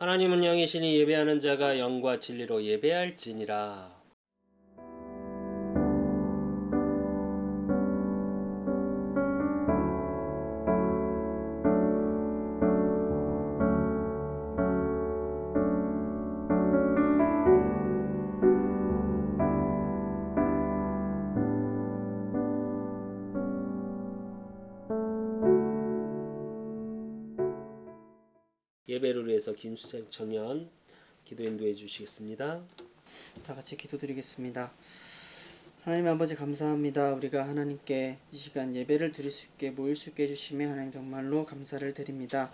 하나님은 영이시니 예배하는 자가 영과 진리로 예배할지니라. 예배를 위해서 김수생 청년 기도 인도해 주시겠습니다. 다 같이 기도드리겠습니다. 하나님 아버지 감사합니다. 우리가 하나님께 이 시간 예배를 드릴 수 있게 모일 수 있게 해주심에 하나님 정말로 감사를 드립니다.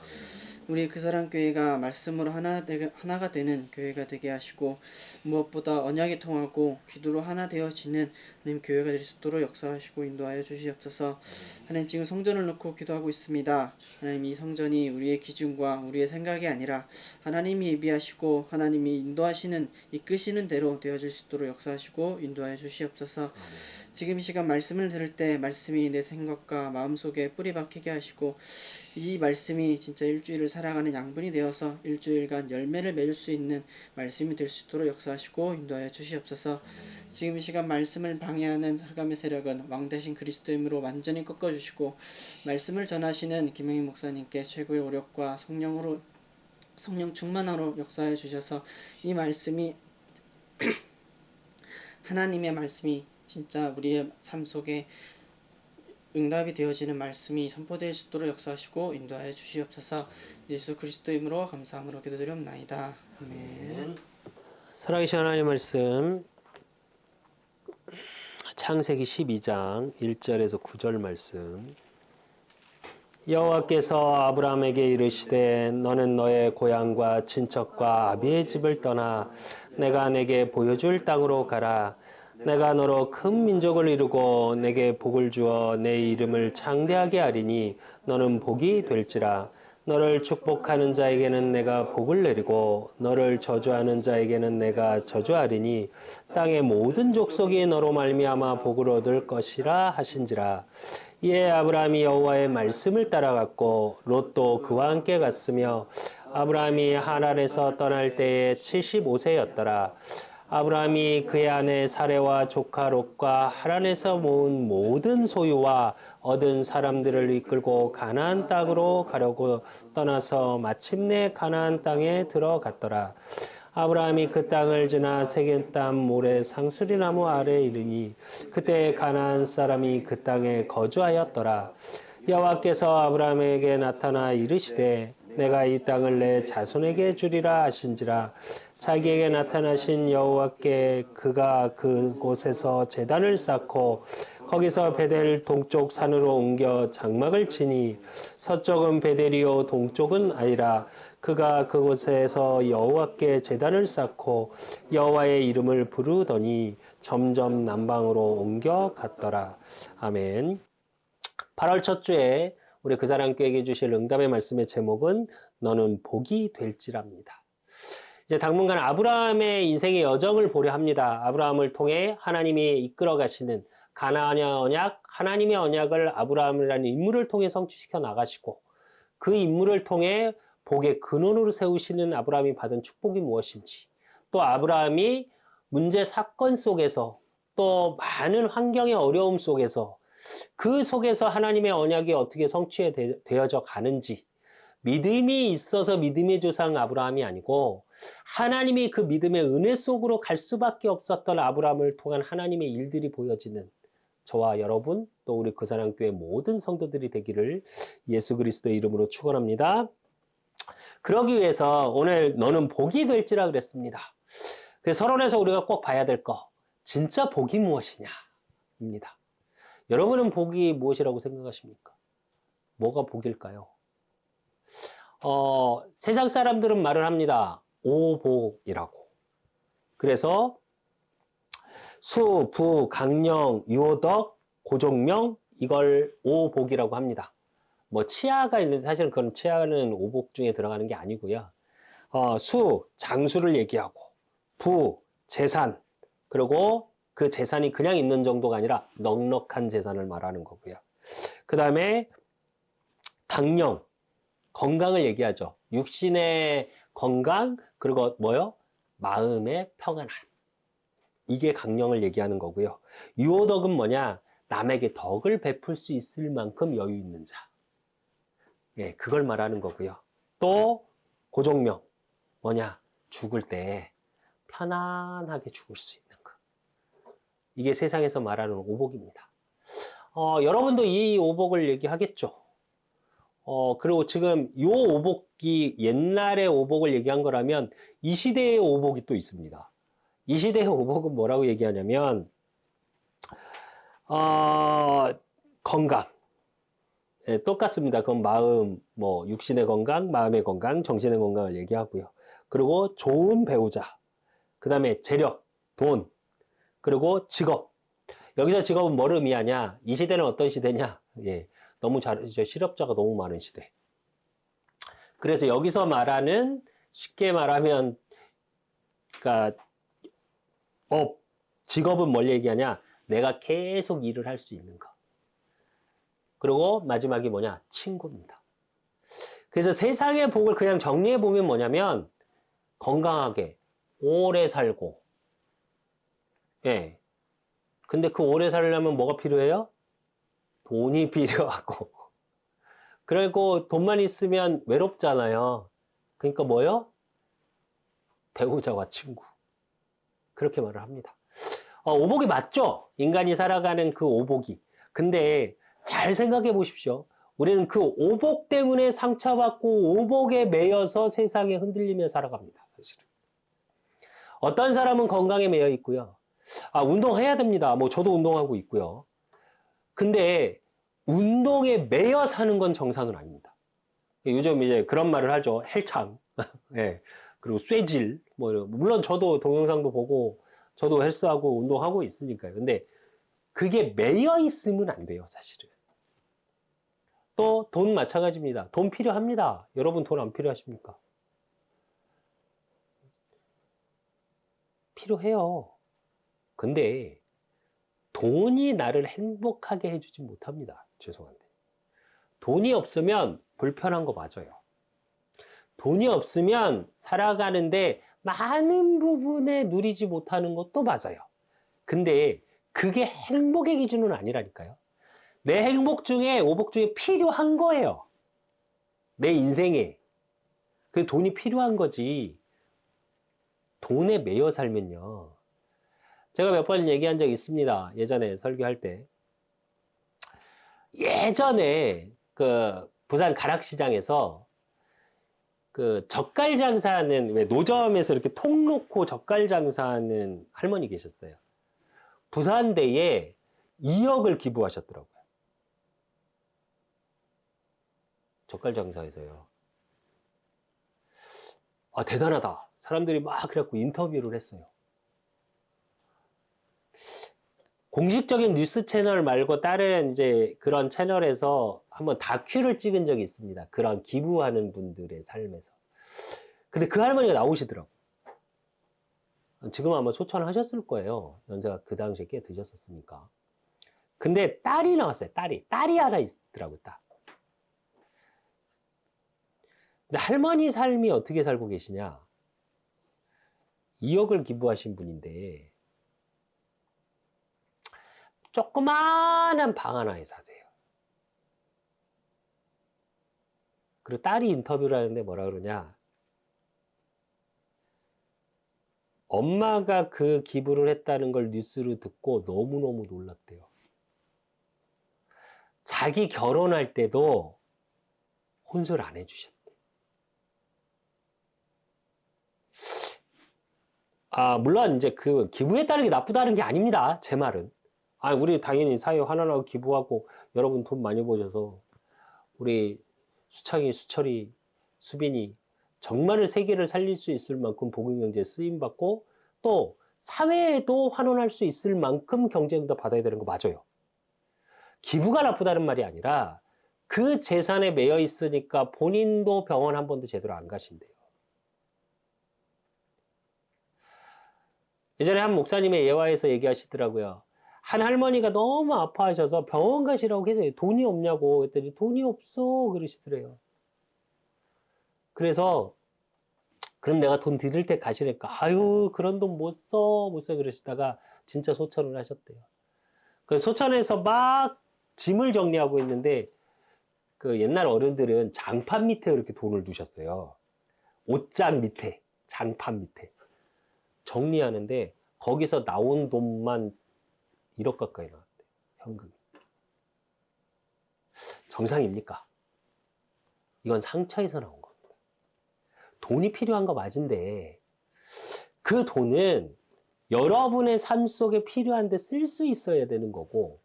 우리 그 사람 교회가 말씀으로 하나가 되는 교회가 되게 하시고 무엇보다 언약이 통하고 기도로 하나 되어지는 하나님 교회가 될 수 있도록 역사하시고 인도하여 주시옵소서. 하나님 지금 성전을 놓고 기도하고 있습니다. 하나님 이 성전이 우리의 기준과 우리의 생각이 아니라 하나님이 예비하시고 하나님이 인도하시는 이끄시는 대로 되어질 수 있도록 역사하시고 인도하여 주시옵소서. 지금 이 시간 말씀을 들을 때 말씀이 내 생각과 마음속에 뿌리 박히게 하시고 이 말씀이 진짜 일주일을 살아가는 양분이 되어서 일주일간 열매를 맺을 수 있는 말씀이 될 수 있도록 역사하시고 인도하여 주시옵소서. 지금 이 시간 말씀을 방해하는 사감의 세력은 왕 대신 그리스도의 힘으로 완전히 꺾어주시고 말씀을 전하시는 김영희 목사님께 최고의 오력과 성령 충만하로 역사해 주셔서 이 말씀이 하나님의 말씀이 진짜 우리의 삶 속에 응답이 되어지는 말씀이 선포될 수 있도록 역사하시고 인도하여 주시옵소서. 예수 그리스도의 이름으로 감사함으로 기도드리옵나이다. 아멘. 살아계신 하나님의 말씀 창세기 12장 1절에서 9절 말씀. 여호와께서 아브라함에게 이르시되 너는 너의 고향과 친척과 아비의 집을 떠나 내가 내게 보여줄 땅으로 가라. 내가 너로 큰 민족을 이루고 내게 복을 주어 내 이름을 창대하게 하리니 너는 복이 될지라. 너를 축복하는 자에게는 내가 복을 내리고 너를 저주하는 자에게는 내가 저주하리니 땅의 모든 족속이 너로 말미암아 복을 얻을 것이라 하신지라. 이에 아브라함이 여호와의 말씀을 따라갔고 롯도 그와 함께 갔으며 아브라함이 하란에서 떠날 때에 75세였더라. 아브라함이 그의 아내 사레와 조카 롯과 하란에서 모은 모든 소유와 얻은 사람들을 이끌고 가나안 땅으로 가려고 떠나서 마침내 가나안 땅에 들어갔더라. 아브라함이 그 땅을 지나 세겜 땅 모래 상수리나무 아래에 이르니 그때 가나안 사람이 그 땅에 거주하였더라. 여호와께서 아브라함에게 나타나 이르시되 내가 이 땅을 내 자손에게 주리라 하신지라. 자기에게 나타나신 여호와께 그가 그곳에서 제단을 쌓고 거기서 베델 동쪽 산으로 옮겨 장막을 치니 서쪽은 베델이요 동쪽은 아이라. 그가 그곳에서 여호와께 제단을 쌓고 여호와의 이름을 부르더니 점점 남방으로 옮겨 갔더라. 아멘. 8월 첫 주에 우리 그 사람 교회에게 주실 응답의 말씀의 제목은 너는 복이 될지랍니다. 이제 당분간 아브라함의 인생의 여정을 보려 합니다. 아브라함을 통해 하나님이 이끌어 가시는 가나안의 언약, 하나님의 언약을 아브라함이라는 인물을 통해 성취시켜 나가시고 그 인물을 통해 복의 근원으로 세우시는 아브라함이 받은 축복이 무엇인지, 또 아브라함이 문제 사건 속에서 또 많은 환경의 어려움 속에서 그 속에서 하나님의 언약이 어떻게 성취되어져 가는지, 믿음이 있어서 믿음의 조상 아브라함이 아니고 하나님이 그 믿음의 은혜 속으로 갈 수밖에 없었던 아브라함을 통한 하나님의 일들이 보여지는 저와 여러분 또 우리 그 사람 교회 모든 성도들이 되기를 예수 그리스도의 이름으로 축원합니다. 그러기 위해서 오늘 너는 복이 될지라 그랬습니다. 그래서 서론에서 우리가 꼭 봐야 될 거, 진짜 복이 무엇이냐입니다. 여러분은 복이 무엇이라고 생각하십니까? 뭐가 복일까요? 세상 사람들은 말을 합니다. 오복이라고. 그래서 수, 부, 강령, 유호덕, 고종명 이걸 오복이라고 합니다. 뭐 치아가 있는데 사실은 그건 치아는 오복 중에 들어가는 게 아니고요. 수, 장수를 얘기하고 부, 재산, 그리고 그 재산이 그냥 있는 정도가 아니라 넉넉한 재산을 말하는 거고요. 그 다음에 강령, 건강을 얘기하죠. 육신의 건강, 그리고 뭐요? 마음의 평안함. 이게 강령을 얘기하는 거고요. 유오덕은 뭐냐? 남에게 덕을 베풀 수 있을 만큼 여유 있는 자. 예, 그걸 말하는 거고요. 또 고종명 뭐냐? 죽을 때 편안하게 죽을 수 있는 거. 이게 세상에서 말하는 오복입니다. 여러분도 이 오복을 얘기하겠죠. 그리고 지금 요 오복이 옛날의 오복을 얘기한 거라면 이 시대의 오복이 또 있습니다. 이 시대의 오복은 뭐라고 얘기하냐면 건강. 예, 똑같습니다. 그건 마음, 뭐 육신의 건강, 마음의 건강, 정신의 건강을 얘기하고요. 그리고 좋은 배우자, 그 다음에 재력, 돈, 그리고 직업. 여기서 직업은 뭐를 의미하냐? 이 시대는 어떤 시대냐? 예, 너무 실업자가 너무 많은 시대. 그래서 여기서 말하는 쉽게 말하면 그러니까 직업은 뭘 얘기하냐? 내가 계속 일을 할 수 있는 거. 그리고 마지막이 뭐냐? 친구입니다. 그래서 세상의 복을 그냥 정리해 보면 뭐냐면 건강하게 오래 살고, 예. 근데 그 오래 살려면 뭐가 필요해요? 돈이 필요하고. 그리고 돈만 있으면 외롭잖아요. 그러니까 뭐요? 배우자와 친구. 그렇게 말을 합니다. 오복이 맞죠? 인간이 살아가는 그 오복이. 근데 잘 생각해 보십시오. 우리는 그 오복 때문에 상처받고 오복에 매여서 세상에 흔들리며 살아갑니다. 사실은. 어떤 사람은 건강에 매여 있고요. 운동해야 됩니다. 뭐 저도 운동하고 있고요. 근데 운동에 매여 사는 건 정상은 아닙니다. 요즘 이제 그런 말을 하죠. 헬창. 예. 그리고 쇠질. 뭐 물론 저도 동영상도 보고 저도 헬스하고 운동하고 있으니까요. 근데 그게 매여 있으면 안 돼요, 사실은. 또 돈 마찬가지입니다. 돈 필요합니다. 여러분 돈 안 필요하십니까? 필요해요. 근데 돈이 나를 행복하게 해주지 못합니다. 죄송한데. 돈이 없으면 불편한 거 맞아요. 돈이 없으면 살아가는데 많은 부분에 누리지 못하는 것도 맞아요. 근데 그게 행복의 기준은 아니라니까요. 내 행복 중에, 오복 중에 필요한 거예요. 내 인생에. 그 돈이 필요한 거지. 돈에 매여 살면요. 제가 몇 번 얘기한 적 있습니다. 예전에 설교할 때. 예전에 그 부산 가락시장에서 그 젓갈 장사하는, 왜 노점에서 이렇게 통 놓고 젓갈 장사하는 할머니 계셨어요. 부산대에 2억을 기부하셨더라고요. 젓갈 장사에서요. 대단하다. 사람들이 막 그래갖고 인터뷰를 했어요. 공식적인 뉴스 채널 말고 다른 이제 그런 채널에서 한번 다큐를 찍은 적이 있습니다. 그런 기부하는 분들의 삶에서. 근데 그 할머니가 나오시더라고요. 지금 아마 소천하셨을 거예요. 연세가 그 당시에 꽤 드셨었으니까. 근데 딸이 나왔어요. 딸이 하나 있더라고요. 딱. 근데 할머니 삶이 어떻게 살고 계시냐? 2억을 기부하신 분인데 조그마한 방 하나에 사세요. 그리고 딸이 인터뷰를 하는데 뭐라 그러냐? 엄마가 그 기부를 했다는 걸 뉴스로 듣고 너무너무 놀랐대요. 자기 결혼할 때도 혼수를 안 해주셨대. 물론 이제 그 기부했다는 게 나쁘다는 게 아닙니다. 제 말은. 우리 당연히 사회 환원하고 기부하고 여러분 돈 많이 버셔서 우리 수창이, 수철이, 수빈이 정말 세계를 살릴 수 있을 만큼 복음경제에 쓰임받고 또 사회에도 환원할 수 있을 만큼 경제응답 받아야 되는 거 맞아요. 기부가 나쁘다는 말이 아니라 그 재산에 매여 있으니까 본인도 병원 한 번도 제대로 안 가신대요. 예전에 한 목사님의 예화에서 얘기하시더라고요. 한 할머니가 너무 아파하셔서 병원 가시라고 해서 돈이 없냐고 했더니 돈이 없어 그러시더래요. 그래서 그럼 내가 돈 드릴 때 가시니까 아유 그런 돈 못 써 그러시다가 진짜 소천을 하셨대요. 그 소천에서 막 짐을 정리하고 있는데 그 옛날 어른들은 장판 밑에 이렇게 돈을 두셨어요. 옷장 밑에, 장판 밑에 정리하는데 거기서 나온 돈만 1억 가까이 나왔대요. 현금이. 정상입니까? 이건 상처에서 나온 겁니다. 돈이 필요한 거 맞은데 그 돈은 여러분의 삶 속에 필요한데 쓸 수 있어야 되는 거고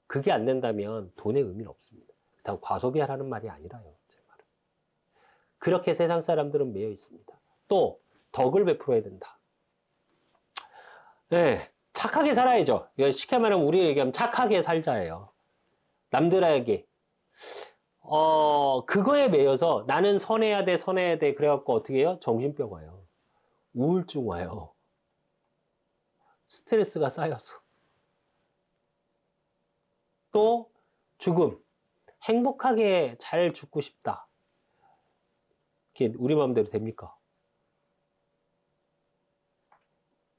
그게 안 된다면 돈의 의미는 없습니다. 그렇다고 과소비하라는 말이 아니라요. 제 말은. 그렇게 세상 사람들은 매여 있습니다. 또 덕을 베풀어야 된다. 네, 착하게 살아야죠. 쉽게 말하면 우리 얘기하면 착하게 살자예요. 남들에게 그거에 매여서 나는 선해야 돼, 선해야 돼. 그래갖고 어떻게 해요? 정신병 와요. 우울증 와요. 스트레스가 쌓여서. 또 죽음. 행복하게 잘 죽고 싶다. 그게 우리 마음대로 됩니까?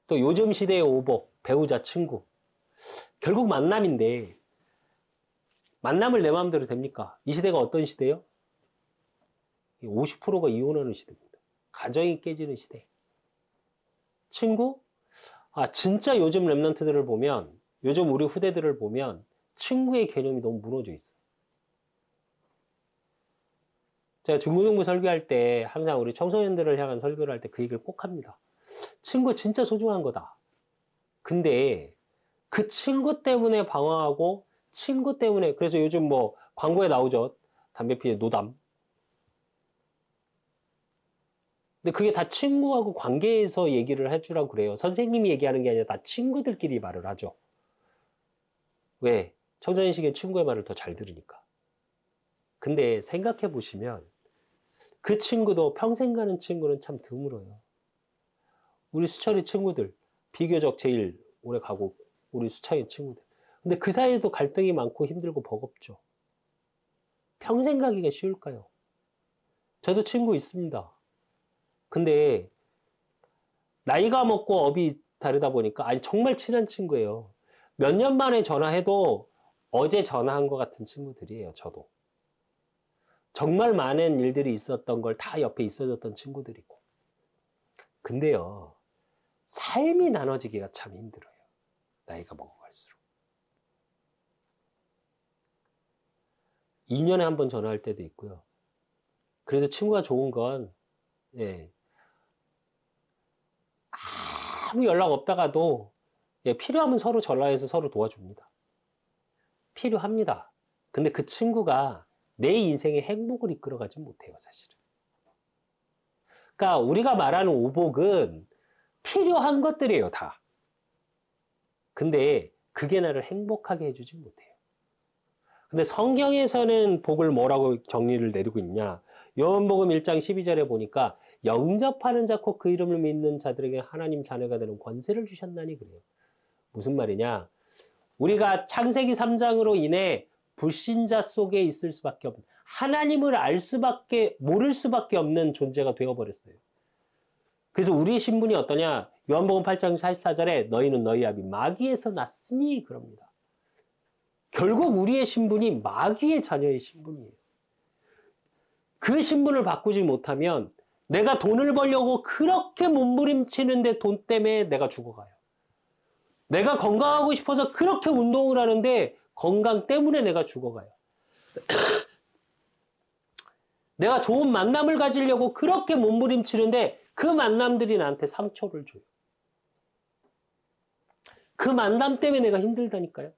또 요즘 시대의 오복, 배우자, 친구. 결국 만남인데 만남을 내 마음대로 됩니까? 이 시대가 어떤 시대예요? 50%가 이혼하는 시대입니다. 가정이 깨지는 시대. 친구? 진짜 요즘 랩런트들을 보면, 요즘 우리 후대들을 보면 친구의 개념이 너무 무너져 있어요. 제가 중고등부 설교할 때 항상 우리 청소년들을 향한 설교를 할 때 그 얘기를 꼭 합니다. 친구 진짜 소중한 거다. 근데 그 친구 때문에 방황하고 친구 때문에 그래서 요즘 뭐 광고에 나오죠. 담배 피우는 노담. 근데 그게 다 친구하고 관계에서 얘기를 해주라고 그래요. 선생님이 얘기하는 게 아니라 다 친구들끼리 말을 하죠. 왜? 청소년식의 친구의 말을 더 잘 들으니까. 근데 생각해 보시면 그 친구도 평생 가는 친구는 참 드물어요. 우리 수철이 친구들 비교적 제일 오래 가고 우리 수창의 친구들. 근데 그 사이에도 갈등이 많고 힘들고 버겁죠. 평생 가기가 쉬울까요? 저도 친구 있습니다. 근데 나이가 먹고 업이 다르다 보니까 정말 친한 친구예요. 몇 년 만에 전화해도 어제 전화한 것 같은 친구들이에요. 저도. 정말 많은 일들이 있었던 걸 다 옆에 있어줬던 친구들이고. 근데요. 삶이 나눠지기가 참 힘들어요. 나이가 먹어갈수록. 2년에 한 번 전화할 때도 있고요. 그래도 친구가 좋은 건 예, 아무 연락 없다가도 필요하면 서로 전화해서 서로 도와줍니다. 필요합니다. 근데 그 친구가 내 인생의 행복을 이끌어가지 못해요, 사실은. 그러니까 우리가 말하는 오복은 필요한 것들이에요, 다. 근데 그게 나를 행복하게 해주지 못해요. 근데 성경에서는 복을 뭐라고 정리를 내리고 있냐? 요한복음 1장 12절에 보니까 영접하는 자 곧 그 이름을 믿는 자들에게 하나님 자녀가 되는 권세를 주셨나니 그래요. 무슨 말이냐? 우리가 창세기 3장으로 인해 불신자 속에 있을 수밖에 없는 하나님을 모를 수밖에 없는 존재가 되어버렸어요. 그래서 우리의 신분이 어떠냐? 요한복음 8장 44절에 너희는 너희 아비 마귀에서 났으니 그럽니다. 결국 우리의 신분이 마귀의 자녀의 신분이에요. 그 신분을 바꾸지 못하면 내가 돈을 벌려고 그렇게 몸부림치는데 돈 때문에 내가 죽어가요. 내가 건강하고 싶어서 그렇게 운동을 하는데 건강 때문에 내가 죽어가요. 내가 좋은 만남을 가지려고 그렇게 몸부림치는데 그 만남들이 나한테 상처를 줘요. 그 만남 때문에 내가 힘들다니까요.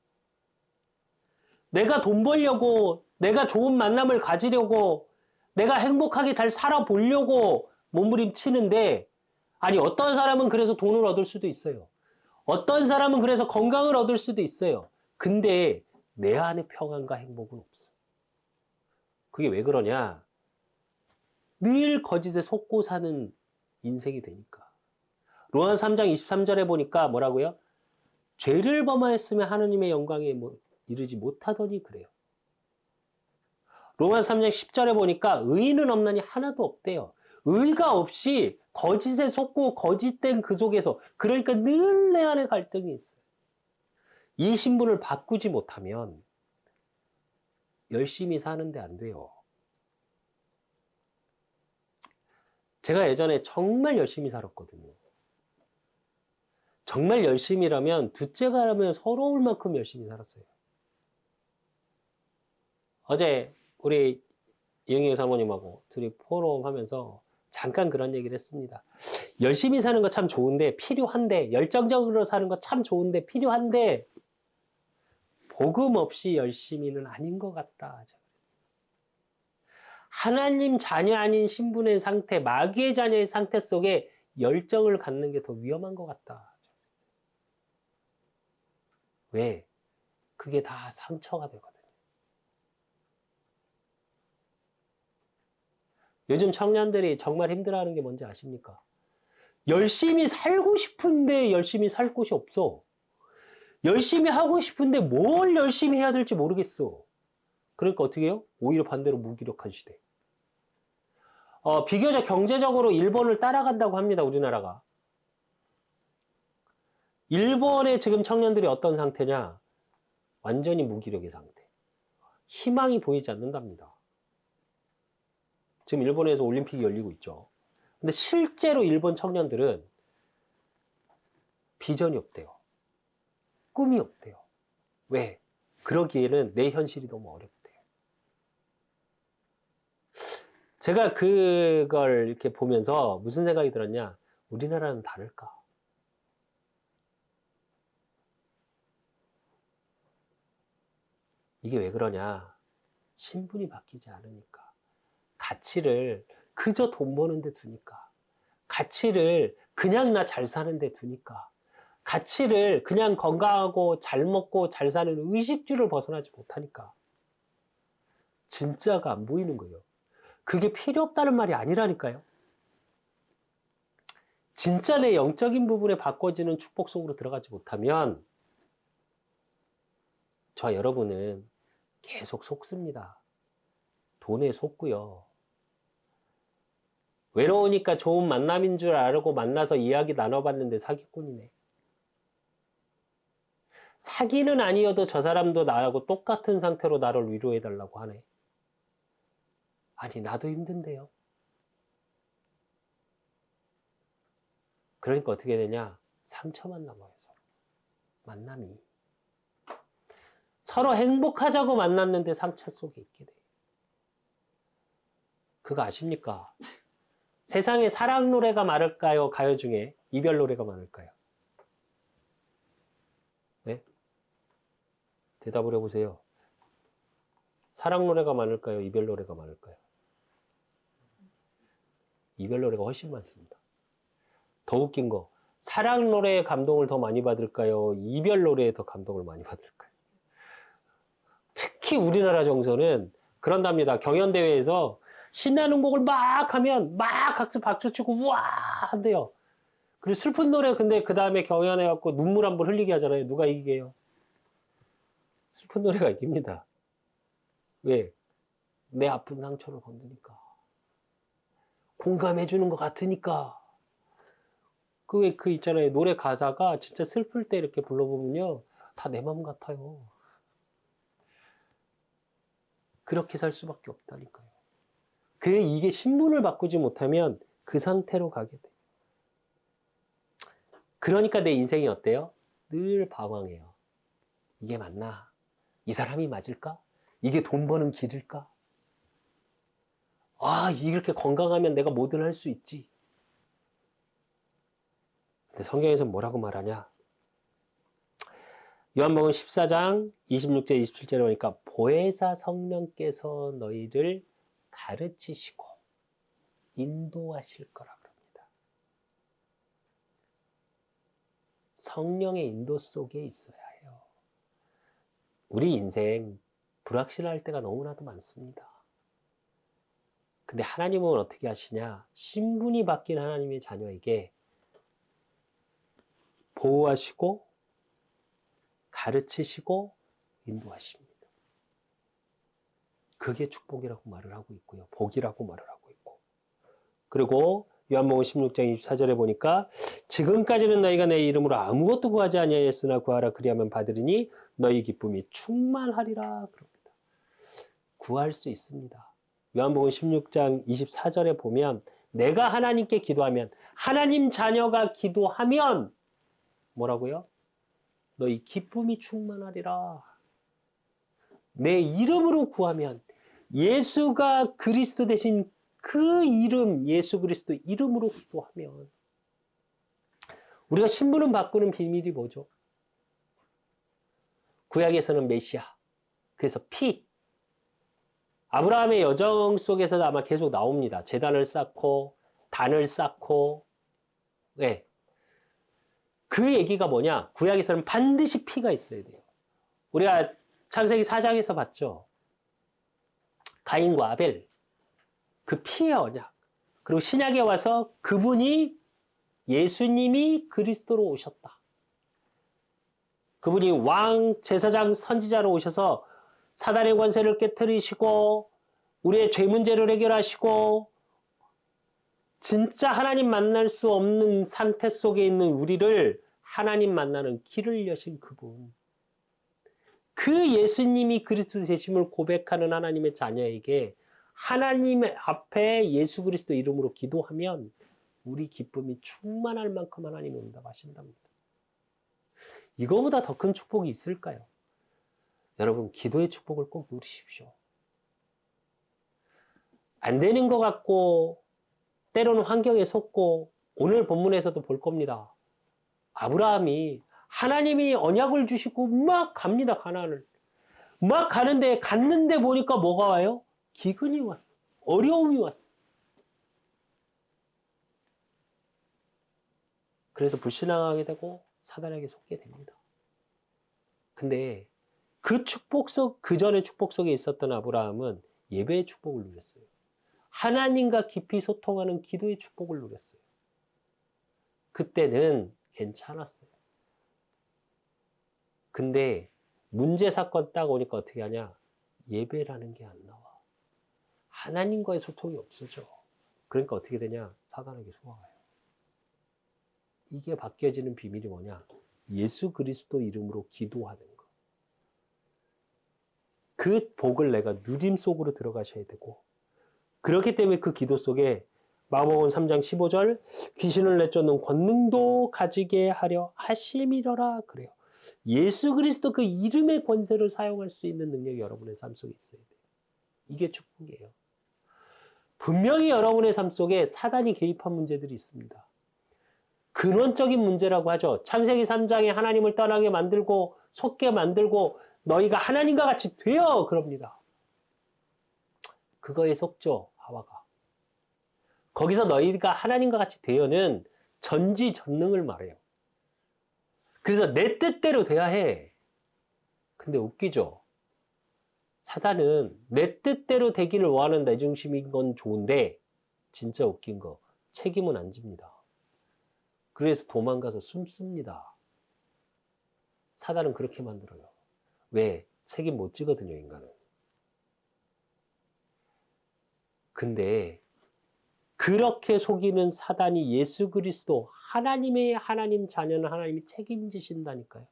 내가 돈 벌려고, 내가 좋은 만남을 가지려고, 내가 행복하게 잘 살아보려고 몸부림치는데, 어떤 사람은 그래서 돈을 얻을 수도 있어요. 어떤 사람은 그래서 건강을 얻을 수도 있어요. 근데 내 안에 평안과 행복은 없어. 그게 왜 그러냐? 늘 거짓에 속고 사는 인생이 되니까. 로마서 3장 23절에 보니까 뭐라고요? 죄를 범하였으면 하느님의 영광에 이르지 못하더니 그래요. 로마서 3장 10절에 보니까 의인은 없나니 하나도 없대요. 의가 없이 거짓에 속고 거짓된 그 속에서 그러니까 늘 내 안에 갈등이 있어요. 이 신분을 바꾸지 못하면 열심히 사는데 안 돼요. 제가 예전에 정말 열심히 살았거든요. 정말 열심히라면 둘째가라면 서러울 만큼 열심히 살았어요. 어제 우리 이영희 사모님하고 둘이 포럼하면서 잠깐 그런 얘기를 했습니다. 열심히 사는 거 참 좋은데 필요한데 열정적으로 사는 거 참 좋은데 필요한데 복음 없이 열심히는 아닌 것 같다. 하나님 자녀 아닌 신분의 상태, 마귀의 자녀의 상태 속에 열정을 갖는 게 더 위험한 것 같다. 왜? 그게 다 상처가 되거든요. 요즘 청년들이 정말 힘들어하는 게 뭔지 아십니까? 열심히 살고 싶은데 열심히 살 곳이 없어. 열심히 하고 싶은데 뭘 열심히 해야 될지 모르겠어. 그러니까 어떻게 해요? 오히려 반대로 무기력한 시대. 비교적 경제적으로 일본을 따라간다고 합니다, 우리나라가. 일본의 지금 청년들이 어떤 상태냐? 완전히 무기력의 상태. 희망이 보이지 않는답니다. 지금 일본에서 올림픽이 열리고 있죠. 근데 실제로 일본 청년들은 비전이 없대요. 꿈이 없대요. 왜? 그러기에는 내 현실이 너무 어렵대요. 제가 그걸 이렇게 보면서 무슨 생각이 들었냐? 우리나라는 다를까? 이게 왜 그러냐? 신분이 바뀌지 않으니까. 가치를 그저 돈 버는 데 두니까. 가치를 그냥 나 잘 사는 데 두니까. 가치를 그냥 건강하고 잘 먹고 잘 사는 의식주를 벗어나지 못하니까. 진짜가 안 보이는 거예요. 그게 필요 없다는 말이 아니라니까요. 진짜 내 영적인 부분에 바꿔지는 축복 속으로 들어가지 못하면 저와 여러분은 계속 속습니다. 돈에 속고요. 외로우니까 좋은 만남인 줄 알고 만나서 이야기 나눠봤는데 사기꾼이네. 사기는 아니어도 저 사람도 나하고 똑같은 상태로 나를 위로해달라고 하네. 아니, 나도 힘든데요. 그러니까 어떻게 되냐? 상처만 남아요, 서로. 만남이. 서로 행복하자고 만났는데 상처 속에 있게 돼요. 그거 아십니까? 세상에 사랑 노래가 많을까요? 가요 중에 이별 노래가 많을까요? 네? 대답을 해보세요. 사랑 노래가 많을까요? 이별 노래가 많을까요? 이별 노래가 훨씬 많습니다. 더 웃긴 거, 사랑 노래의 감동을 더 많이 받을까요? 이별 노래에 더 감동을 많이 받을까요? 특히 우리나라 정서는 그런답니다. 경연대회에서 신나는 곡을 막 하면 막 각자 박수 치고 우와 한대요. 그리고 슬픈 노래 근데 그 다음에 경연해갖고 눈물 한 번 흘리게 하잖아요. 누가 이기게요? 슬픈 노래가 이깁니다. 왜? 내 아픈 상처를 건드니까. 공감해주는 것 같으니까. 그 있잖아요. 노래 가사가 진짜 슬플 때 이렇게 불러보면요. 다 내 맘 같아요. 그렇게 살 수밖에 없다니까요. 그래, 이게 신분을 바꾸지 못하면 그 상태로 가게 돼. 그러니까 내 인생이 어때요? 늘 방황해요. 이게 맞나? 이 사람이 맞을까? 이게 돈 버는 길일까? 아, 이렇게 건강하면 내가 뭐든 할 수 있지. 근데 성경에서 뭐라고 말하냐? 요한복음 14장 26절 27절에 보니까 보혜사 성령께서 너희를 가르치시고 인도하실 거라 그럽니다. 성령의 인도 속에 있어야 해요. 우리 인생 불확실할 때가 너무나도 많습니다. 근데 하나님은 어떻게 하시냐? 신분이 바뀐 하나님의 자녀에게 보호하시고 가르치시고 인도하십니다. 그게 축복이라고 말을 하고 있고요. 복이라고 말을 하고 있고. 그리고 요한복음 16장 24절에 보니까 지금까지는 너희가 내 이름으로 아무것도 구하지 아니하였으나 구하라 그리하면 받으리니 너희 기쁨이 충만하리라 그럽니다. 구할 수 있습니다. 요한복음 16장 24절에 보면 내가 하나님께 기도하면 하나님 자녀가 기도하면 뭐라고요? 너희 기쁨이 충만하리라. 내 이름으로 구하면 예수가 그리스도 대신 그 이름 예수 그리스도 이름으로 기도하면 우리가 신분을 바꾸는 비밀이 뭐죠? 구약에서는 메시아 그래서 피 아브라함의 여정 속에서도 아마 계속 나옵니다. 제단을 쌓고 단을 쌓고 네. 그 얘기가 뭐냐? 구약에서는 반드시 피가 있어야 돼요. 우리가 창세기 4장에서 봤죠. 가인과 아벨 그 피의 언약 그리고 신약에 와서 그분이 예수님이 그리스도로 오셨다. 그분이 왕, 제사장, 선지자로 오셔서 사단의 권세를 깨뜨리시고 우리의 죄 문제를 해결하시고 진짜 하나님 만날 수 없는 상태 속에 있는 우리를 하나님 만나는 길을 여신 그분. 그 예수님이 그리스도 되심을 고백하는 하나님의 자녀에게 하나님 앞에 예수 그리스도 이름으로 기도하면 우리 기쁨이 충만할 만큼 하나님이 응답하신답니다. 이거보다 더 큰 축복이 있을까요? 여러분 기도의 축복을 꼭 누리십시오. 안 되는 것 같고 때로는 환경에 속고 오늘 본문에서도 볼 겁니다. 아브라함이 하나님이 언약을 주시고 막 갑니다. 가나안을. 막 가는데 갔는데 보니까 뭐가 와요? 기근이 왔어. 어려움이 왔어. 그래서 불신앙하게 되고 사단에게 속게 됩니다. 근데 그 축복 속, 그 전에 축복 속에 있었던 아브라함은 예배의 축복을 누렸어요. 하나님과 깊이 소통하는 기도의 축복을 누렸어요. 그때는 괜찮았어요. 근데 문제 사건 딱 오니까 어떻게 하냐? 예배라는 게 안 나와. 하나님과의 소통이 없어져. 그러니까 어떻게 되냐? 사단에게 속아가요. 이게 바뀌어지는 비밀이 뭐냐? 예수 그리스도 이름으로 기도하는 거. 그 복을 내가 누림 속으로 들어가셔야 되고 그렇기 때문에 그 기도 속에 마가복음 3장 15절 귀신을 내쫓는 권능도 가지게 하려 하심이러라 그래요. 예수 그리스도 그 이름의 권세를 사용할 수 있는 능력이 여러분의 삶 속에 있어야 돼요. 이게 축복이에요. 분명히 여러분의 삶 속에 사단이 개입한 문제들이 있습니다. 근원적인 문제라고 하죠. 창세기 3장에 하나님을 떠나게 만들고 속게 만들고 너희가 하나님과 같이 되어 그럽니다. 그거에 속죠. 하와가. 거기서 너희가 하나님과 같이 되어는 전지전능을 말해요. 그래서 내 뜻대로 돼야 해. 근데 웃기죠. 사단은 내 뜻대로 되기를 원하는 내 중심인 건 좋은데 진짜 웃긴 거 책임은 안 집니다. 그래서 도망가서 숨습니다. 사단은 그렇게 만들어요. 왜? 책임 못 지거든요, 인간은. 근데 그렇게 속이는 사단이 예수 그리스도 하나님의 하나님 자녀는 하나님이 책임지신다니까요.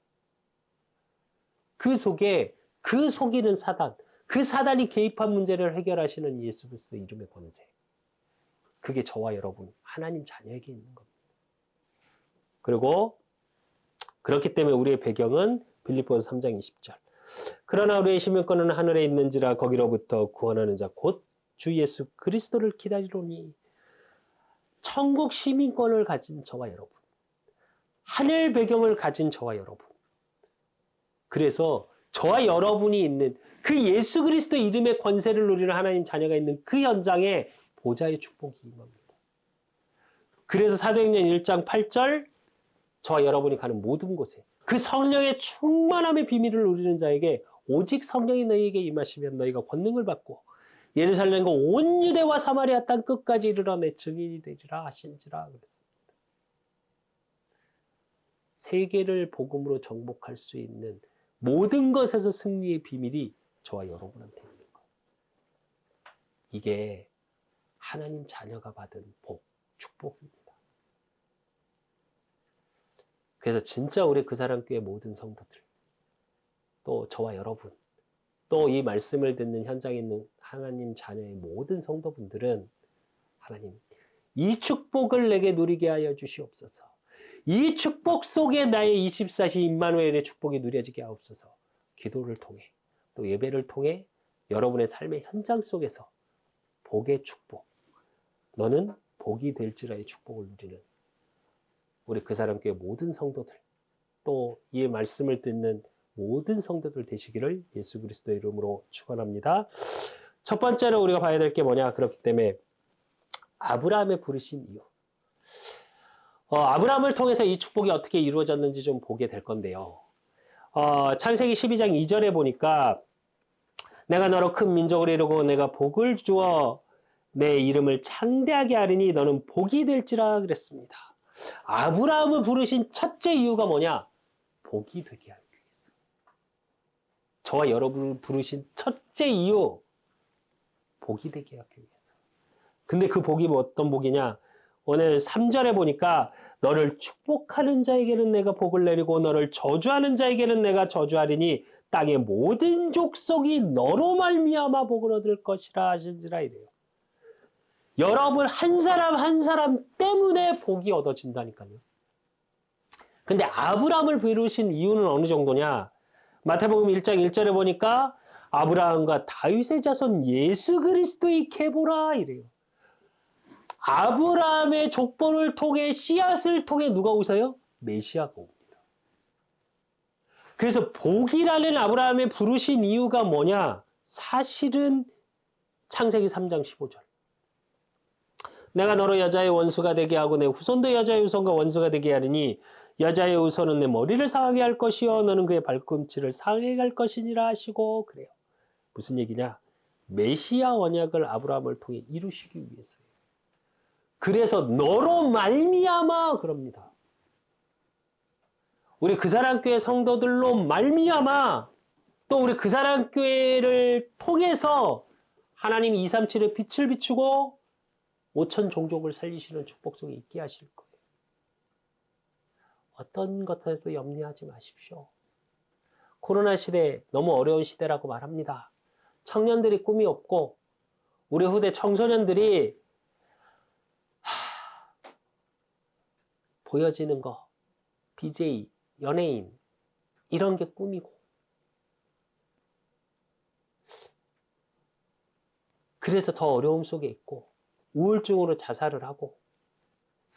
그 속에 그 속이는 사단, 그 사단이 개입한 문제를 해결하시는 예수 그리스도 이름의 권세. 그게 저와 여러분 하나님 자녀에게 있는 겁니다. 그리고 그렇기 때문에 우리의 배경은 빌립보서 3장 20절. 그러나 우리의 시민권은 하늘에 있는지라 거기로부터 구원하는 자 곧 주 예수 그리스도를 기다리노니. 천국 시민권을 가진 저와 여러분, 하늘 배경을 가진 저와 여러분, 그래서 저와 여러분이 있는 그 예수 그리스도 이름의 권세를 누리는 하나님 자녀가 있는 그 현장에 보좌의 축복이 임합니다. 그래서 사도행전 1장 8절 저와 여러분이 가는 모든 곳에 그 성령의 충만함의 비밀을 누리는 자에게 오직 성령이 너희에게 임하시면 너희가 권능을 받고 예루살렘과 온 유대와 사마리아 땅 끝까지 이르러 내 증인이 되리라 하신지라 그랬습니다. 세계를 복음으로 정복할 수 있는 모든 것에서 승리의 비밀이 저와 여러분한테 있는 거예요. 이게 하나님 자녀가 받은 복, 축복입니다. 그래서 진짜 우리 그 사람 교회 모든 성도들, 또 저와 여러분, 또 이 말씀을 듣는 현장에 있는 하나님 자녀의 모든 성도분들은 하나님, 이 축복을 내게 누리게 하여 주시옵소서. 이 축복 속에 나의 24시 임마누엘의 축복이 누려지게 하옵소서. 기도를 통해 또 예배를 통해 여러분의 삶의 현장 속에서 복의 축복, 너는 복이 될지라의 축복을 누리는 우리 그 사람 교회 모든 성도들, 또 이 말씀을 듣는 모든 성도들 되시기를 예수 그리스도의 이름으로 축원합니다. 첫 번째로 우리가 봐야 될 게 뭐냐? 그렇기 때문에 아브라함의 부르신 이유. 아브라함을 통해서 이 축복이 어떻게 이루어졌는지 좀 보게 될 건데요. 창세기 12장 2절에 보니까 내가 너로 큰 민족을 이루고 내가 복을 주어 내 이름을 창대하게 하리니 너는 복이 될지라 그랬습니다. 아브라함을 부르신 첫째 이유가 뭐냐? 복이 되게 하기 위해서. 저와 여러분을 부르신 첫째 이유, 복이 되게 하기 위해서. 근데 그 복이 어떤 복이냐? 오늘 3절에 보니까 너를 축복하는 자에게는 내가 복을 내리고 너를 저주하는 자에게는 내가 저주하리니 땅의 모든 족속이 너로 말미암아 복을 얻을 것이라 하신지라 이래요. 여러분 한 사람 한 사람 때문에 복이 얻어진다니까요. 근데 아브라함을 부르신 이유는 어느 정도냐? 마태복음 1장 1절에 보니까 아브라함과 다윗의 자손 예수 그리스도의 계보라 이래요. 아브라함의 족보를 통해 씨앗을 통해 누가 오세요? 메시아가 옵니다. 그래서 복이라는 아브라함의 부르신 이유가 뭐냐? 사실은 창세기 3장 15절. 내가 너로 여자의 원수가 되게 하고 내 후손도 여자의 후손과 원수가 되게 하리니 여자의 후손은 내 머리를 상하게 할 것이요 너는 그의 발꿈치를 상하게 할 것이니라 하시고 그래요. 무슨 얘기냐? 메시아 언약을 아브라함을 통해 이루시기 위해서예요. 그래서 너로 말미암아 그럽니다. 우리 그 사람 교회 성도들로 말미암아 또 우리 그 사람 교회를 통해서 하나님 237의 빛을 비추고 5천 종족을 살리시는 축복 속에 있게 하실 거예요. 어떤 것에도 염려하지 마십시오. 코로나 시대 너무 어려운 시대라고 말합니다. 청년들이 꿈이 없고 우리 후대 청소년들이 보여지는 거, BJ, 연예인 이런 게 꿈이고 그래서 더 어려움 속에 있고 우울증으로 자살을 하고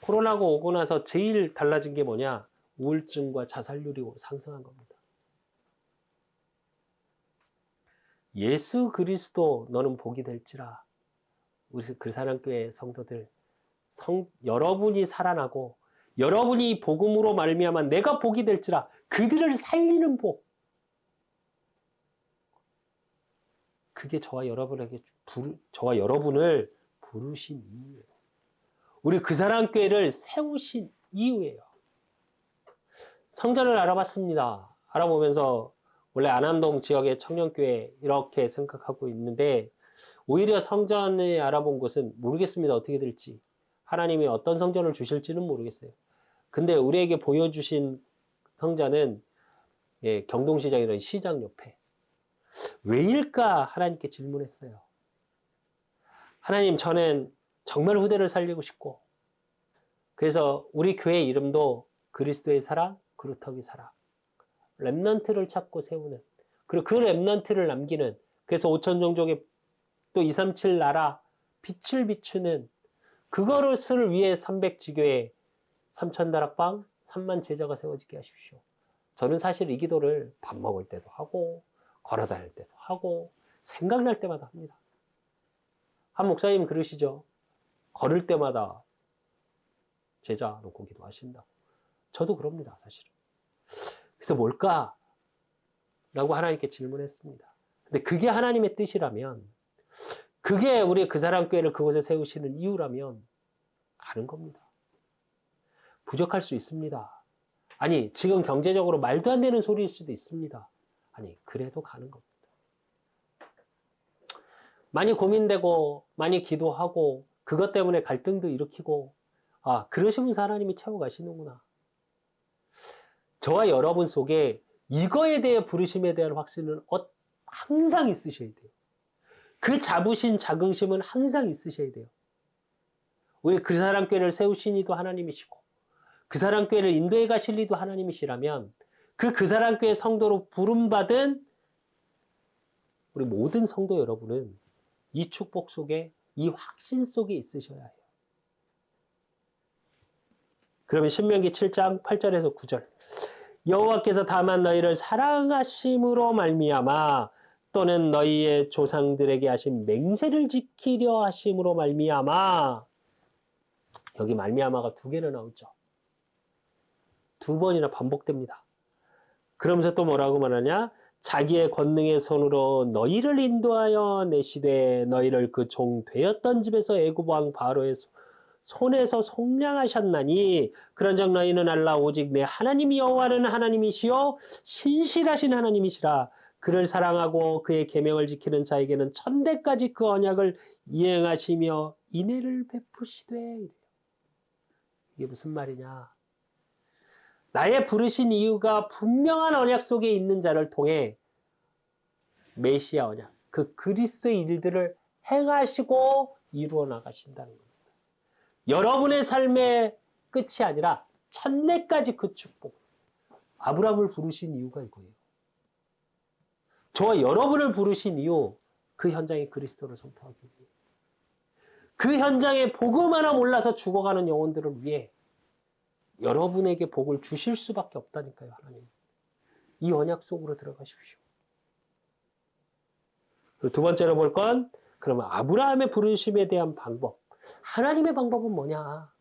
코로나가 오고 나서 제일 달라진 게 뭐냐? 우울증과 자살률이 상승한 겁니다. 예수 그리스도 너는 복이 될지라. 우리 그 사랑교회 성도들 여러분이 살아나고 여러분이 복음으로 말미암아 내가 복이 될지라 그들을 살리는 복. 그게 저와 여러분을 부르신 이유예요. 우리 그 사랑교회를 세우신 이유예요. 성전을 알아봤습니다. 알아보면서 원래 안암동 지역의 청년교회 이렇게 생각하고 있는데 오히려 성전을 알아본 곳은 모르겠습니다. 어떻게 될지. 하나님이 어떤 성전을 주실지는 모르겠어요. 근데 우리에게 보여주신 성전은 경동시장이라는 시장 옆에. 왜일까? 하나님께 질문했어요. 하나님, 저는 정말 후대를 살리고 싶고 그래서 우리 교회 이름도 그리스도의 사랑, 그루터기 사랑. 렘넌트를 찾고 세우는 그리고 그 렘넌트를 남기는 그래서 5천 종족의 또 237 나라 빛을 비추는 그것을 위해 300지교회 3천 다락방 3만 제자가 세워지게 하십시오. 저는 사실 이 기도를 밥 먹을 때도 하고 걸어 다닐 때도 하고 생각날 때마다 합니다. 한 목사님 그러시죠. 걸을 때마다 제자 놓고 기도하신다고. 저도 그럽니다, 사실은. 그래서 뭘까? 라고 하나님께 질문했습니다. 근데 그게 하나님의 뜻이라면, 그게 우리 그 사람 교회를 그곳에 세우시는 이유라면 가는 겁니다. 부족할 수 있습니다. 아니, 지금 경제적으로 말도 안 되는 소리일 수도 있습니다. 아니, 그래도 가는 겁니다. 많이 고민되고, 많이 기도하고, 그것 때문에 갈등도 일으키고, 아, 그러시면서 하나님이 채워가시는구나. 저와 여러분 속에 이거에 대해 부르심에 대한 확신은 항상 있으셔야 돼요. 그 자부심, 자긍심은 항상 있으셔야 돼요. 우리 그 사람 교회를 세우신 이도 하나님이시고, 그 사람 교회를 인도해 가실 이도 하나님이시라면, 그 사람 교회 성도로 부름받은 우리 모든 성도 여러분은 이 축복 속에, 이 확신 속에 있으셔야 해요. 그러면 신명기 7장 8절에서 9절. 여호와께서 다만 너희를 사랑하심으로 말미암아 또는 너희의 조상들에게 하신 맹세를 지키려 하심으로 말미암아. 여기 말미암아가 두 개나 나오죠. 두 번이나 반복됩니다. 그러면서 또 뭐라고 말하냐? 자기의 권능의 손으로 너희를 인도하여 내시되 너희를 그 종 되었던 집에서 애굽 왕 바로의 손에서 속량하셨나니 그런즉 너희는 알라 오직 내 하나님 여호와는 하나님이시요 신실하신 하나님이시라. 그를 사랑하고 그의 계명을 지키는 자에게는 천대까지 그 언약을 이행하시며 인애를 베푸시되. 이게 무슨 말이냐? 나의 부르신 이유가 분명한 언약 속에 있는 자를 통해 메시아 언약, 그 그리스도의 일들을 행하시고 이루어 나가신다는 겁니다. 여러분의 삶의 끝이 아니라 천대까지 그 축복. 아브라함을 부르신 이유가 이거예요. 저와 여러분을 부르신 이유, 그 현장에 그리스도를 선포하기 위해. 그 현장에 복음 하나 몰라서 죽어가는 영혼들을 위해 여러분에게 복을 주실 수밖에 없다니까요, 하나님. 이 언약 속으로 들어가십시오. 그리고 두 번째로 볼 건, 그러면 아브라함의 부르심에 대한 방법. 하나님의 방법은 뭐냐?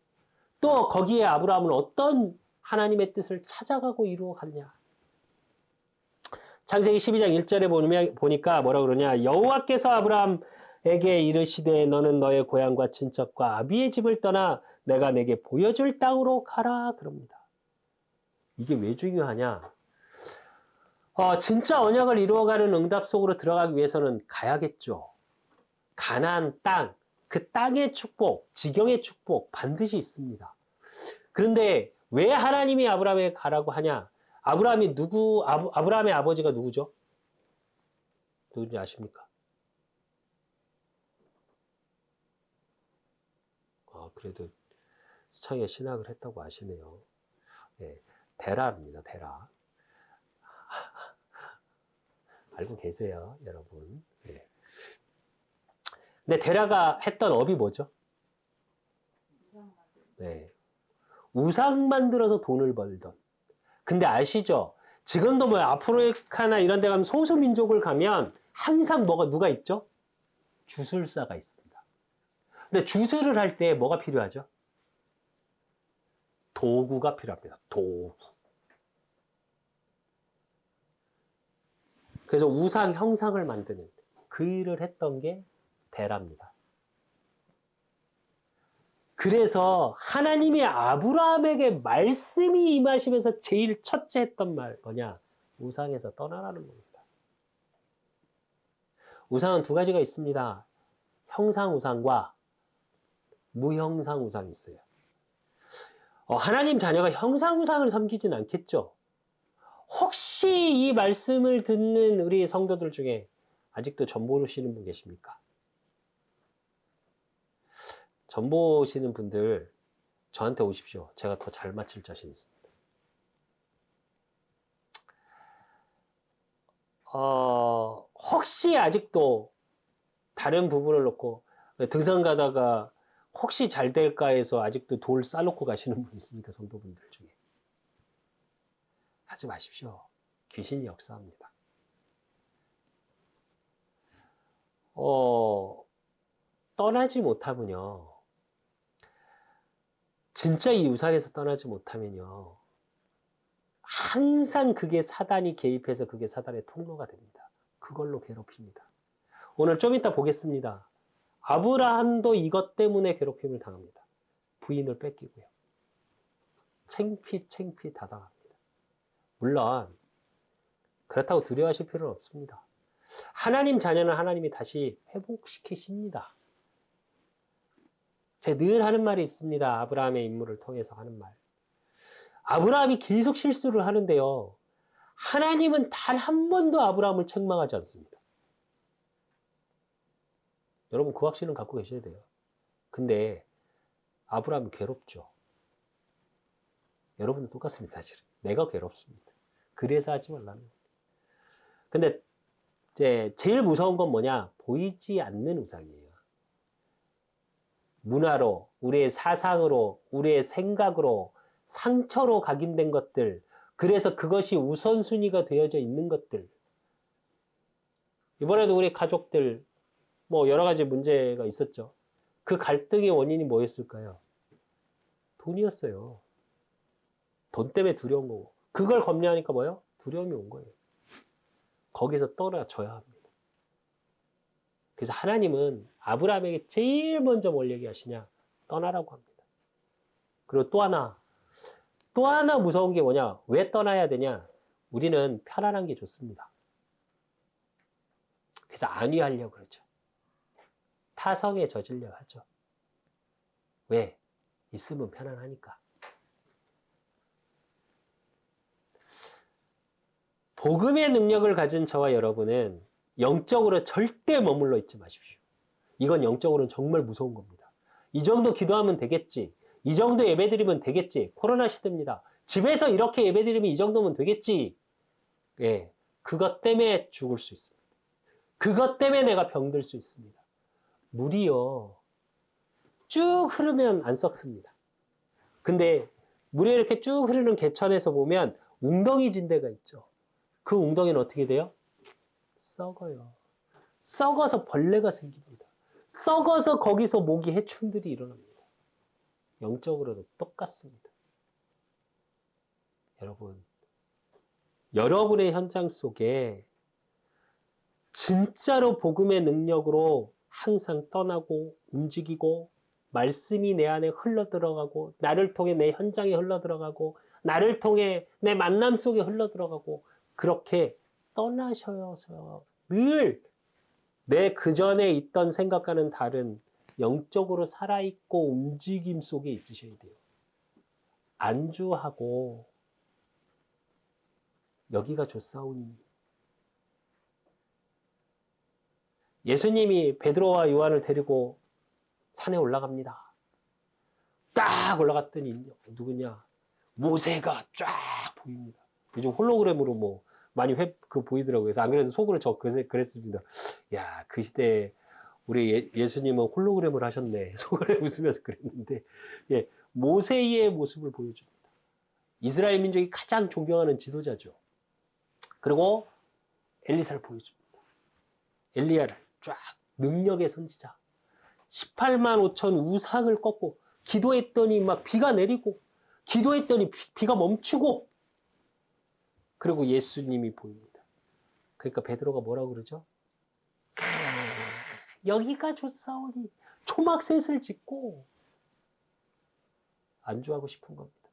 또 거기에 아브라함은 어떤 하나님의 뜻을 찾아가고 이루어 갔냐? 창세기 12장 1절에 보니까 뭐라 그러냐? 여호와께서 아브라함에게 이르시되 너는 너의 고향과 친척과 아비의 집을 떠나 내가 내게 보여줄 땅으로 가라 그럽니다. 이게 왜 중요하냐? 진짜 언약을 이루어가는 응답 속으로 들어가기 위해서는 가야겠죠. 가나안 땅, 그 땅의 축복, 지경의 축복 반드시 있습니다. 그런데 왜 하나님이 아브라함에게 가라고 하냐? 아브라함의 아버지가 누구죠? 누군지 아십니까? 그래도 수창에 신학을 했다고 아시네요. 네, 데라입니다, 데라. 알고 계세요, 여러분. 네. 근데 데라가 했던 업이 뭐죠? 네. 우상 만들어서 돈을 벌던. 근데 아시죠? 지금도 아프리카나 이런 데 가면 소수민족을 가면 항상 누가 있죠? 주술사가 있습니다. 근데 주술을 할 때 뭐가 필요하죠? 도구가 필요합니다. 도구. 그래서 우상 형상을 만드는 그 일을 했던 게 데라입니다. 그래서 하나님이 아브라함에게 말씀이 임하시면서 제일 첫째 했던 말 뭐냐? 우상에서 떠나라는 겁니다. 우상은 두 가지가 있습니다. 형상 우상과 무형상 우상이 있어요. 하나님 자녀가 형상 우상을 섬기진 않겠죠. 혹시 이 말씀을 듣는 우리 성도들 중에 아직도 전 보시는 분 계십니까? 전 보시는 분들 저한테 오십시오. 제가 더 잘 맞힐 자신 있습니다. 혹시 아직도 다른 부분을 놓고 등산 가다가 혹시 잘 될까 해서 아직도 돌 싸놓고 가시는 분 있습니까? 성도분들 중에. 하지 마십시오. 귀신이 역사합니다. 떠나지 못하면요. 진짜 이 우상에서 떠나지 못하면요. 항상 그게 사단이 개입해서 그게 사단의 통로가 됩니다. 그걸로 괴롭힙니다. 오늘 좀 이따 보겠습니다. 아브라함도 이것 때문에 괴롭힘을 당합니다. 부인을 뺏기고요. 챙피 다 당합니다. 물론 그렇다고 두려워하실 필요는 없습니다. 하나님 자녀는 하나님이 다시 회복시키십니다. 제가 늘 하는 말이 있습니다. 아브라함의 인물을 통해서 하는 말. 아브라함이 계속 실수를 하는데요. 하나님은 단 한 번도 아브라함을 책망하지 않습니다. 여러분 그 확신은 갖고 계셔야 돼요. 근데 아브라함이 괴롭죠. 여러분은 똑같습니다. 사실은. 내가 괴롭습니다. 그래서 하지 말라는 거예요. 근데 이제 제일 무서운 건 뭐냐? 보이지 않는 우상이에요. 문화로, 우리의 사상으로, 우리의 생각으로, 상처로 각인된 것들, 그래서 그것이 우선순위가 되어져 있는 것들. 이번에도 우리 가족들, 뭐 여러 가지 문제가 있었죠. 그 갈등의 원인이 뭐였을까요? 돈이었어요. 돈 때문에 두려운 거고. 그걸 검려하니까 뭐예요? 두려움이 온 거예요. 거기서 떠나줘야 합니다. 그래서 하나님은 아브라함에게 제일 먼저 뭘 얘기하시냐? 떠나라고 합니다. 그리고 또 하나 무서운 게 뭐냐? 왜 떠나야 되냐? 우리는 편안한 게 좋습니다. 그래서 안위하려고 그러죠. 타성에 젖으려고 하죠. 왜? 있으면 편안하니까. 복음의 능력을 가진 저와 여러분은 영적으로 절대 머물러 있지 마십시오. 이건 영적으로는 정말 무서운 겁니다. 이 정도 기도하면 되겠지. 이 정도 예배드리면 되겠지. 코로나 시대입니다. 집에서 이렇게 예배드리면 이 정도면 되겠지. 예, 그것 때문에 죽을 수 있습니다. 그것 때문에 내가 병들 수 있습니다. 물이요, 쭉 흐르면 안 썩습니다. 근데 물이 이렇게 쭉 흐르는 개천에서 보면 웅덩이 진대가 있죠. 그 웅덩이는 어떻게 돼요? 썩어요. 썩어서 벌레가 생깁니다. 썩어서 거기서 모기 해충들이 일어납니다. 영적으로도 똑같습니다. 여러분, 여러분의 현장 속에 진짜로 복음의 능력으로 항상 떠나고 움직이고 말씀이 내 안에 흘러들어가고 나를 통해 내 현장에 흘러들어가고 나를 통해 내 만남 속에 흘러들어가고 그렇게 떠나셔서 늘 내 그전에 있던 생각과는 다른 영적으로 살아있고 움직임 속에 있으셔야 돼요. 안주하고 여기가 좋사오니. 예수님이 베드로와 요한을 데리고 산에 올라갑니다. 딱 올라갔더니 누구냐? 모세가 쫙 보입니다. 요즘 홀로그램으로 뭐 많이 보이더라고요. 그래서 안 그래도 속으로 그랬습니다. 야, 그 시대에 우리 예수님은 홀로그램을 하셨네. 속으로 웃으면서 그랬는데, 예, 모세의 모습을 보여줍니다. 이스라엘 민족이 가장 존경하는 지도자죠. 그리고 엘리사를 보여줍니다. 엘리야를 쫙 능력의 선지자. 18만 5천 우상을 꺾고 기도했더니 막 비가 내리고 기도했더니 비가 멈추고 그리고 예수님이 보입니다. 그러니까 베드로가 뭐라고 그러죠? 여기가 좋사오니 초막셋을 짓고 안주하고 싶은 겁니다.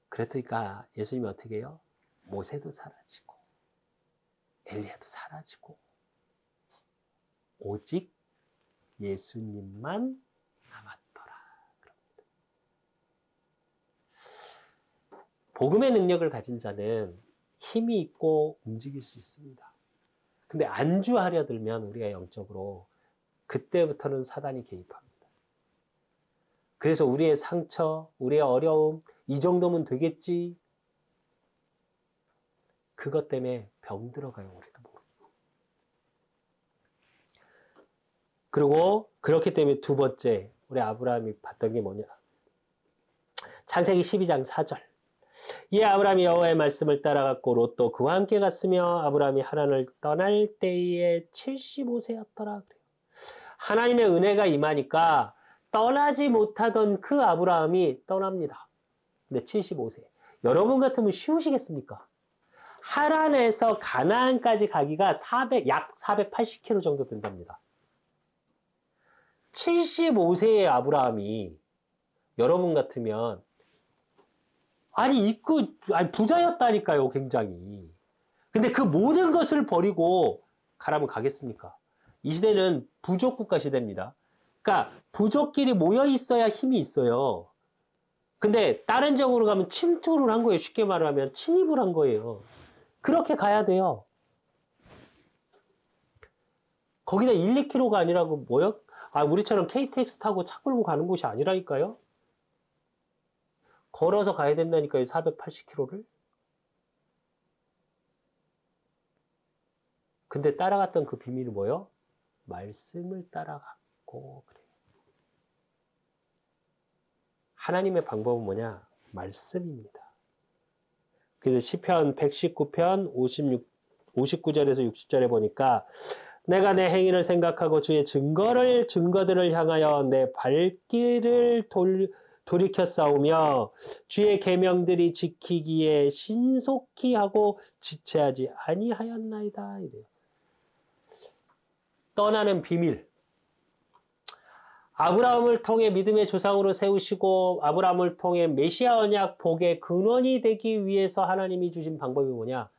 그랬더니까 예수님이 어떻게 해요? 모세도 사라지고 엘리야도 사라지고 오직 예수님만 남았더라. 그럽니다. 복음의 능력을 가진 자는 힘이 있고 움직일 수 있습니다. 근데 안주하려 들면 우리가 영적으로 그때부터는 사단이 개입합니다. 그래서 우리의 상처, 우리의 어려움, 이 정도면 되겠지. 그것 때문에 병 들어가요, 우리도 모르고. 그리고 그렇기 때문에 두 번째, 우리 아브라함이 봤던 게 뭐냐. 창세기 12장 4절. 이에 아브라함이 여호와의 말씀을 따라갔고 롯도 그와 함께 갔으며 아브라함이 하란을 떠날 때에 75세였더라. 그래요. 하나님의 은혜가 임하니까 떠나지 못하던 그 아브라함이 떠납니다. 근데 75세. 여러분 같으면 쉬우시겠습니까? 하란에서 가나안까지 가기가 약 480km 정도 된답니다. 75세의 아브라함이 여러분 같으면 아니 부자였다니까요, 굉장히. 근데 그 모든 것을 버리고 가라면 가겠습니까? 이 시대는 부족 국가 시대입니다. 그러니까 부족끼리 모여 있어야 힘이 있어요. 근데 다른 지역으로 가면 침투를 한 거예요. 쉽게 말하면 침입을 한 거예요. 그렇게 가야 돼요. 거기다 1, 2km가 아니라고 뭐요? 우리처럼 KTX 타고 차 끌고 가는 곳이 아니라니까요. 걸어서 가야 된다니까요. 480km를. 근데 따라갔던 그 비밀이 뭐요? 말씀을 따라갔고 그래요. 하나님의 방법은 뭐냐? 말씀입니다. 그래서 시편 119편 59절에서 60절에 보니까 내가 내 행위를 생각하고 주의 증거들을 향하여 내 발길을 돌이켜 싸우며 주의 계명들이 지키기에 신속히 하고 지체하지 아니하였나이다. 이래요. 떠나는 비밀. 아브라함을 통해 믿음의 조상으로 세우시고 아브라함을 통해 메시아 언약 복의 근원이 되기 위해서 하나님이 주신 방법이 뭐냐?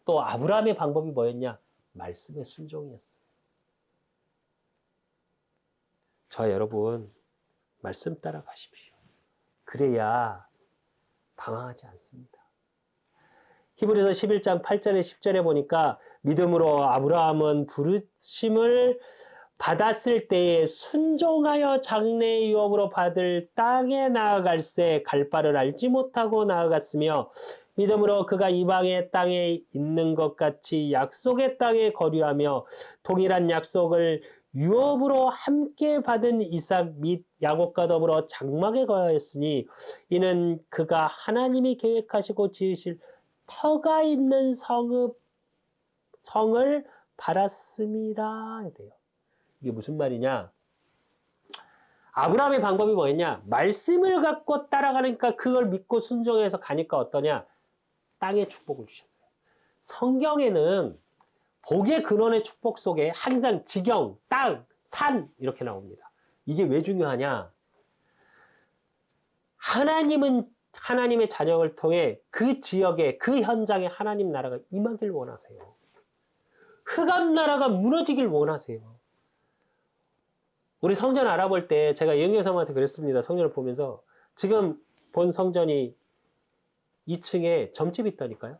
또 아브라함의 방법이 뭐였냐? 말씀의 순종이었어요. 저 여러분 말씀 따라가십시오. 그래야 방황하지 않습니다. 히브리서 11장 8절에 10절에 보니까 믿음으로 아브라함은 부르심을 받았을 때에 순종하여 장래의 유업으로 받을 땅에 나아갈새 갈 바를 알지 못하고 나아갔으며 믿음으로 그가 이방의 땅에 있는 것 같이 약속의 땅에 거류하며 동일한 약속을 유업으로 함께 받은 이삭 및 야곱과 더불어 장막에 거하였으니 이는 그가 하나님이 계획하시고 지으실 터가 있는 성을 바랐음이라 해요. 이게 무슨 말이냐? 아브라함의 방법이 뭐였냐? 말씀을 갖고 따라가니까 그걸 믿고 순종해서 가니까 어떠냐? 땅의 축복을 주셨어요. 성경에는 복의 근원의 축복 속에 항상 지경, 땅, 산 이렇게 나옵니다. 이게 왜 중요하냐? 하나님은 하나님의 자녀를 통해 그 지역에 그 현장에 하나님 나라가 임하길 원하세요. 흑암 나라가 무너지길 원하세요. 우리 성전 알아볼 때 제가 영유사님한테 그랬습니다. 성전을 보면서 지금 본 성전이 2층에 점집이 있다니까요.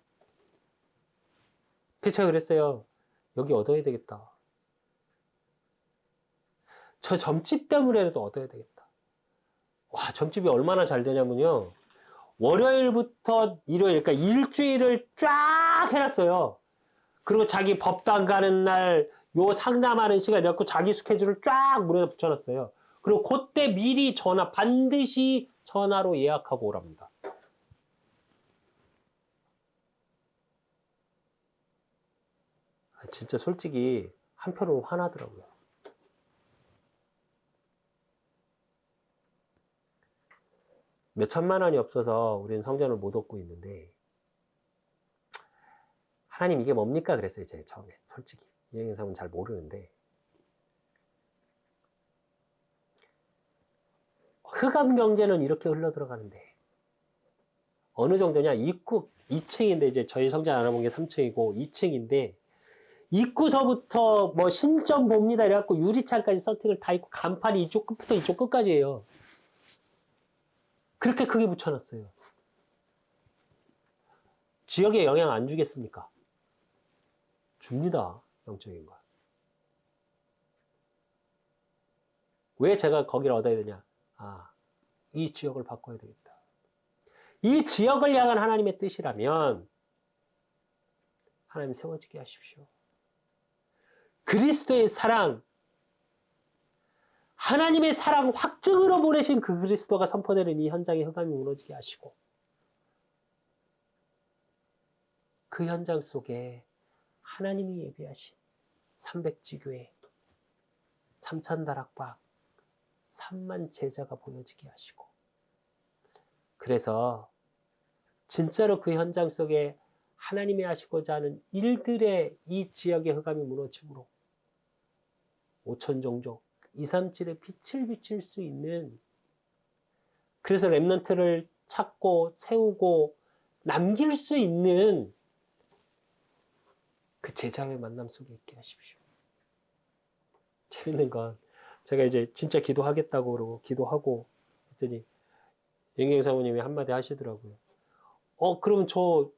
그래서 제가 그랬어요. 여기 얻어야 되겠다. 저 점집 때문에라도 얻어야 되겠다. 와, 점집이 얼마나 잘 되냐면요. 월요일부터 일요일, 그러니까 일주일을 쫙 해놨어요. 그리고 자기 법당 가는 날, 요 상담하는 시간 이래갖고 자기 스케줄을 쫙 문에 붙여놨어요. 그리고 그때 미리 반드시 전화로 예약하고 오랍니다. 진짜 솔직히 한편으로 화나더라고요. 몇 천만 원이 없어서 우리는 성전을 못 얻고 있는데 하나님 이게 뭡니까? 그랬어요. 제가 처음에 솔직히 이영현 사람은 잘 모르는데 흑암 경제는 이렇게 흘러 들어가는데 어느 정도냐? 입구 2층인데 이제 저희 성전 알아본 게 3층이고 2층인데 입구서부터 뭐 신점 봅니다 이래갖고 유리창까지 서팅을 다 있고 간판이 이쪽 끝부터 이쪽 끝까지예요. 그렇게 크게 붙여놨어요. 지역에 영향 안 주겠습니까? 줍니다. 영적인 거. 왜 제가 거기를 얻어야 되냐? 이 지역을 바꿔야 되겠다. 이 지역을 향한 하나님의 뜻이라면 하나님 세워지게 하십시오. 그리스도의 사랑, 하나님의 사랑 확증으로 보내신 그 그리스도가 선포되는 이 현장의 흑암이 무너지게 하시고 그 현장 속에 하나님이 예비하신 300지교회, 3000다락방, 3만 제자가 보여지게 하시고 그래서 진짜로 그 현장 속에 하나님이 하시고자 하는 일들의 이 지역의 흑암이 무너짐으로 5천 종족, 237의 빛을 비칠 수 있는 그래서 렘넌트를 찾고 세우고 남길 수 있는 그 제자의 만남 속에 있게 하십시오. 재밌는 건 제가 이제 진짜 기도하겠다고 그러고 기도하고 했더니 영경 사모님이 한마디 하시더라고요. 그러면 저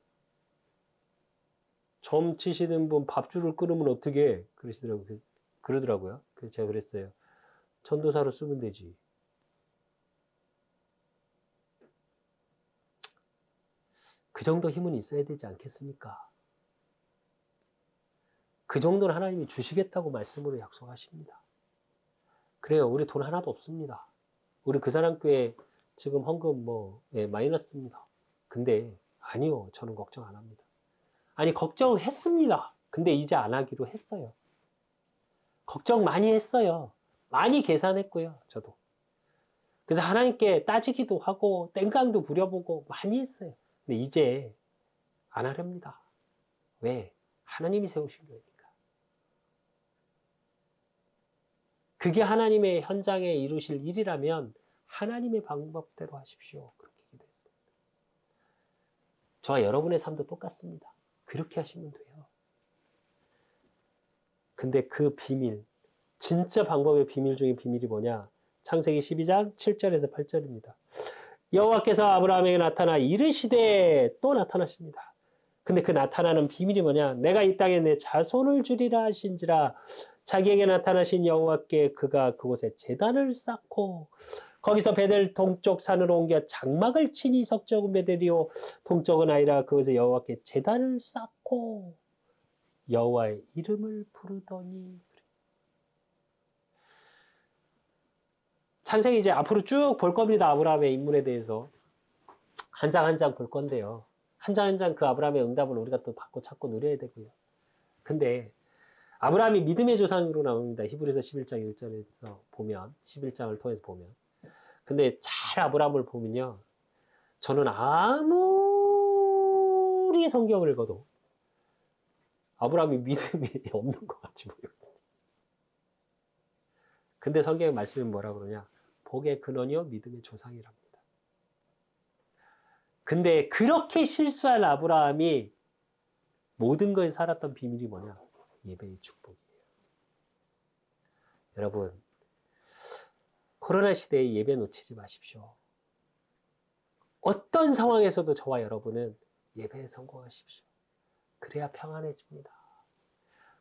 점 치시는 분 밥줄을 끊으면 어떻게 해? 그러시더라고요. 그러더라고요. 그래서 제가 그랬어요. 전도사로 쓰면 되지. 그 정도 힘은 있어야 되지 않겠습니까? 그 정도는 하나님이 주시겠다고 말씀으로 약속하십니다. 그래요. 우리 돈 하나도 없습니다. 우리 그 사람 교회 지금 헌금 마이너스입니다. 근데 아니요. 저는 걱정 안 합니다. 아니 걱정했습니다. 근데 이제 안 하기로 했어요. 걱정 많이 했어요. 많이 계산했고요. 저도. 그래서 하나님께 따지기도 하고 땡깡도 부려보고 많이 했어요. 근데 이제 안 하렵니다. 왜? 하나님이 세우신 거니까. 그게 하나님의 현장에 이루실 일이라면 하나님의 방법대로 하십시오. 그렇게 기도했습니다. 저와 여러분의 삶도 똑같습니다. 그렇게 하시면 돼요. 근데 그 비밀, 진짜 방법의 비밀 중에 비밀이 뭐냐? 창세기 12장 7절에서 8절입니다. 여호와께서 아브라함에게 나타나 이르시되 또 나타나십니다. 근데 그 나타나는 비밀이 뭐냐? 내가 이 땅에 내 자손을 주리라 하신지라. 자기에게 나타나신 여호와께 그가 그곳에 제단을 쌓고 거기서 베델 동쪽 산으로 옮겨 장막을 치니 서쪽은 베델이요 동쪽은 아이라. 그곳에 여호와께 제단을 쌓고 여호와의 이름을 부르더니. 창세기 이제 앞으로 쭉 볼 겁니다. 아브라함의 인물에 대해서 한 장 한 장 볼 건데요. 한 장 한 장 그 아브라함의 응답을 우리가 또 받고 찾고 누려야 되고요. 근데 아브라함이 믿음의 조상으로 나옵니다. 히브리서 11장 1절에서 보면, 11장을 통해서 보면. 근데 잘 아브라함을 보면요. 저는 아무리 성경을 읽어도 아브라함이 믿음이 없는 것 같이 보여요. 근데 성경의 말씀은 뭐라 그러냐? 복의 근원이요 믿음의 조상이랍니다. 근데 그렇게 실수한 아브라함이 모든 것에 살았던 비밀이 뭐냐? 예배의 축복이에요. 여러분, 코로나 시대에 예배 놓치지 마십시오. 어떤 상황에서도 저와 여러분은 예배에 성공하십시오. 그래야 평안해집니다.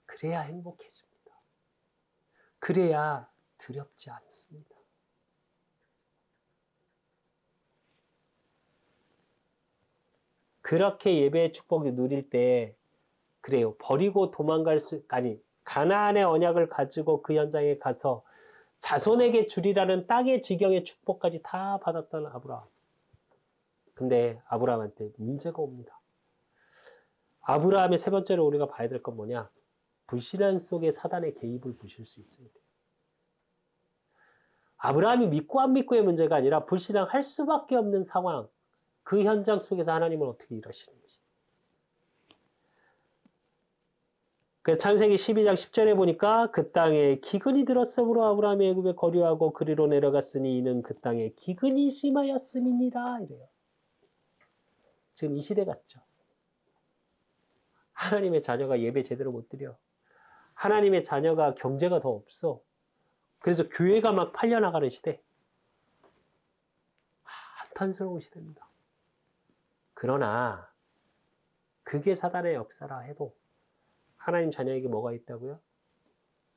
그래야 행복해집니다. 그래야 두렵지 않습니다. 그렇게 예배의 축복을 누릴 때 그래요. 버리고 도망갈 가나안의 언약을 가지고 그 현장에 가서 자손에게 주리라는 땅의 지경의 축복까지 다 받았던 아브라함. 근데 아브라함한테 문제가 옵니다. 아브라함의 세 번째로 우리가 봐야 될 건 뭐냐? 불신앙 속에 사단의 개입을 보실 수 있어야 돼요. 아브라함이 믿고 안 믿고의 문제가 아니라 불신앙할 수밖에 없는 상황, 그 현장 속에서 하나님은 어떻게 일하시는지. 그래서 창세기 12장 10절에 보니까 그 땅에 기근이 들었으므로 아브라함이 애굽에 거류하고 그리로 내려갔으니 이는 그 땅에 기근이 심하였음이니라 이래요. 지금 이 시대 같죠. 하나님의 자녀가 예배 제대로 못 드려. 하나님의 자녀가 경제가 더 없어. 그래서 교회가 막 팔려나가는 시대. 한탄스러운 시대입니다. 그러나 그게 사단의 역사라 해도 하나님 자녀에게 뭐가 있다고요?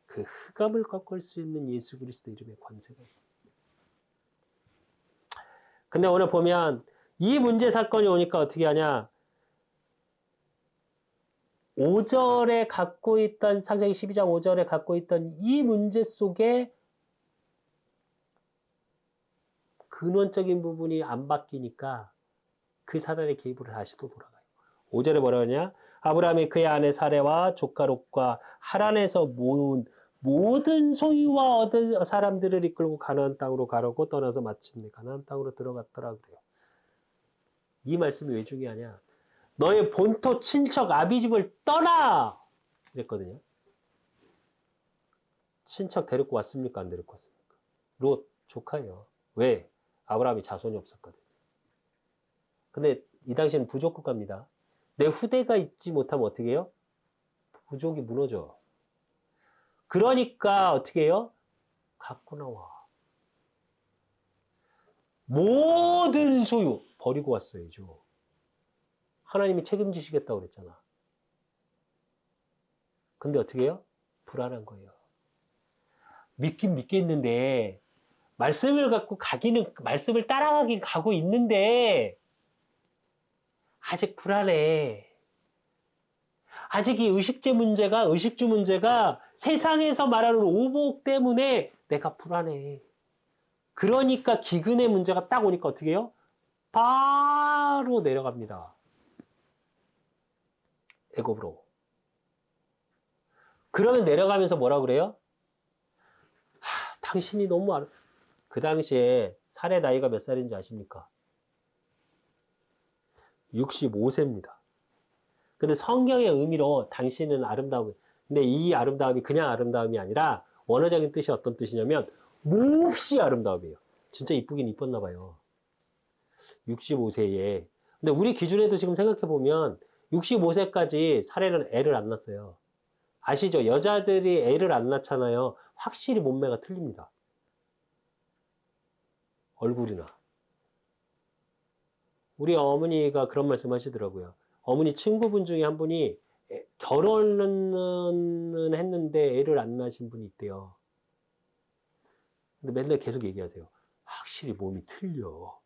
그 흑암을 꺾을 수 있는 예수 그리스도 이름의 권세가 있습니다. 근데 오늘 보면 이 문제 사건이 오니까 어떻게 하냐? 5절에 갖고 있던 창세기 12장 5절에 갖고 있던 이 문제 속에 근원적인 부분이 안 바뀌니까 그 사단의 개입으로 다시 또 돌아가요. 5절에 뭐라 하냐? 아브라함이 그의 아내 사레와 조카 롯과 하란에서 모은 모든 소유와 얻은 사람들을 이끌고 가나안 땅으로 가려고 떠나서 마침내 가나안 땅으로 들어갔더라 그래요. 이 말씀이 왜 중요하냐? 너의 본토 친척 아비집을 떠나! 그랬거든요. 친척 데리고 왔습니까? 안 데리고 왔습니까? 롯 조카예요. 왜? 아브라함이 자손이 없었거든요. 근데 이 당시에는 부족 국가입니다. 내 후대가 있지 못하면 어떻게 해요? 부족이 무너져. 그러니까 어떻게 해요? 갖고 나와. 모든 소유 버리고 왔어야죠. 하나님이 책임지시겠다고 그랬잖아. 근데 어떻게 해요? 불안한 거예요. 믿긴 믿겠는데 말씀을 갖고 말씀을 따라가긴 가고 있는데 아직 불안해. 아직 이 의식주 문제가 세상에서 말하는 오복 때문에 내가 불안해. 그러니까 기근의 문제가 딱 오니까 어떻게 해요? 바로 내려갑니다. 애굽으로. 그러면 내려가면서 뭐라 그래요? 당신이 너무 그 당시에 살의 나이가 몇 살인지 아십니까? 65세입니다. 근데 성경의 의미로 당신은 아름다움. 근데 이 아름다움이 그냥 아름다움이 아니라 원어적인 뜻이 어떤 뜻이냐면 몹시 아름다움이에요. 진짜 이쁘긴 이뻤나 봐요. 65세에. 근데 우리 기준에도 지금 생각해보면 65세까지 사례는 애를 안 낳았어요. 아시죠? 여자들이 애를 안 낳잖아요. 확실히 몸매가 틀립니다. 얼굴이나. 우리 어머니가 그런 말씀 하시더라고요. 어머니 친구분 중에 한 분이 결혼은 했는데 애를 안 낳으신 분이 있대요. 근데 맨날 계속 얘기하세요. 확실히 몸이 틀려.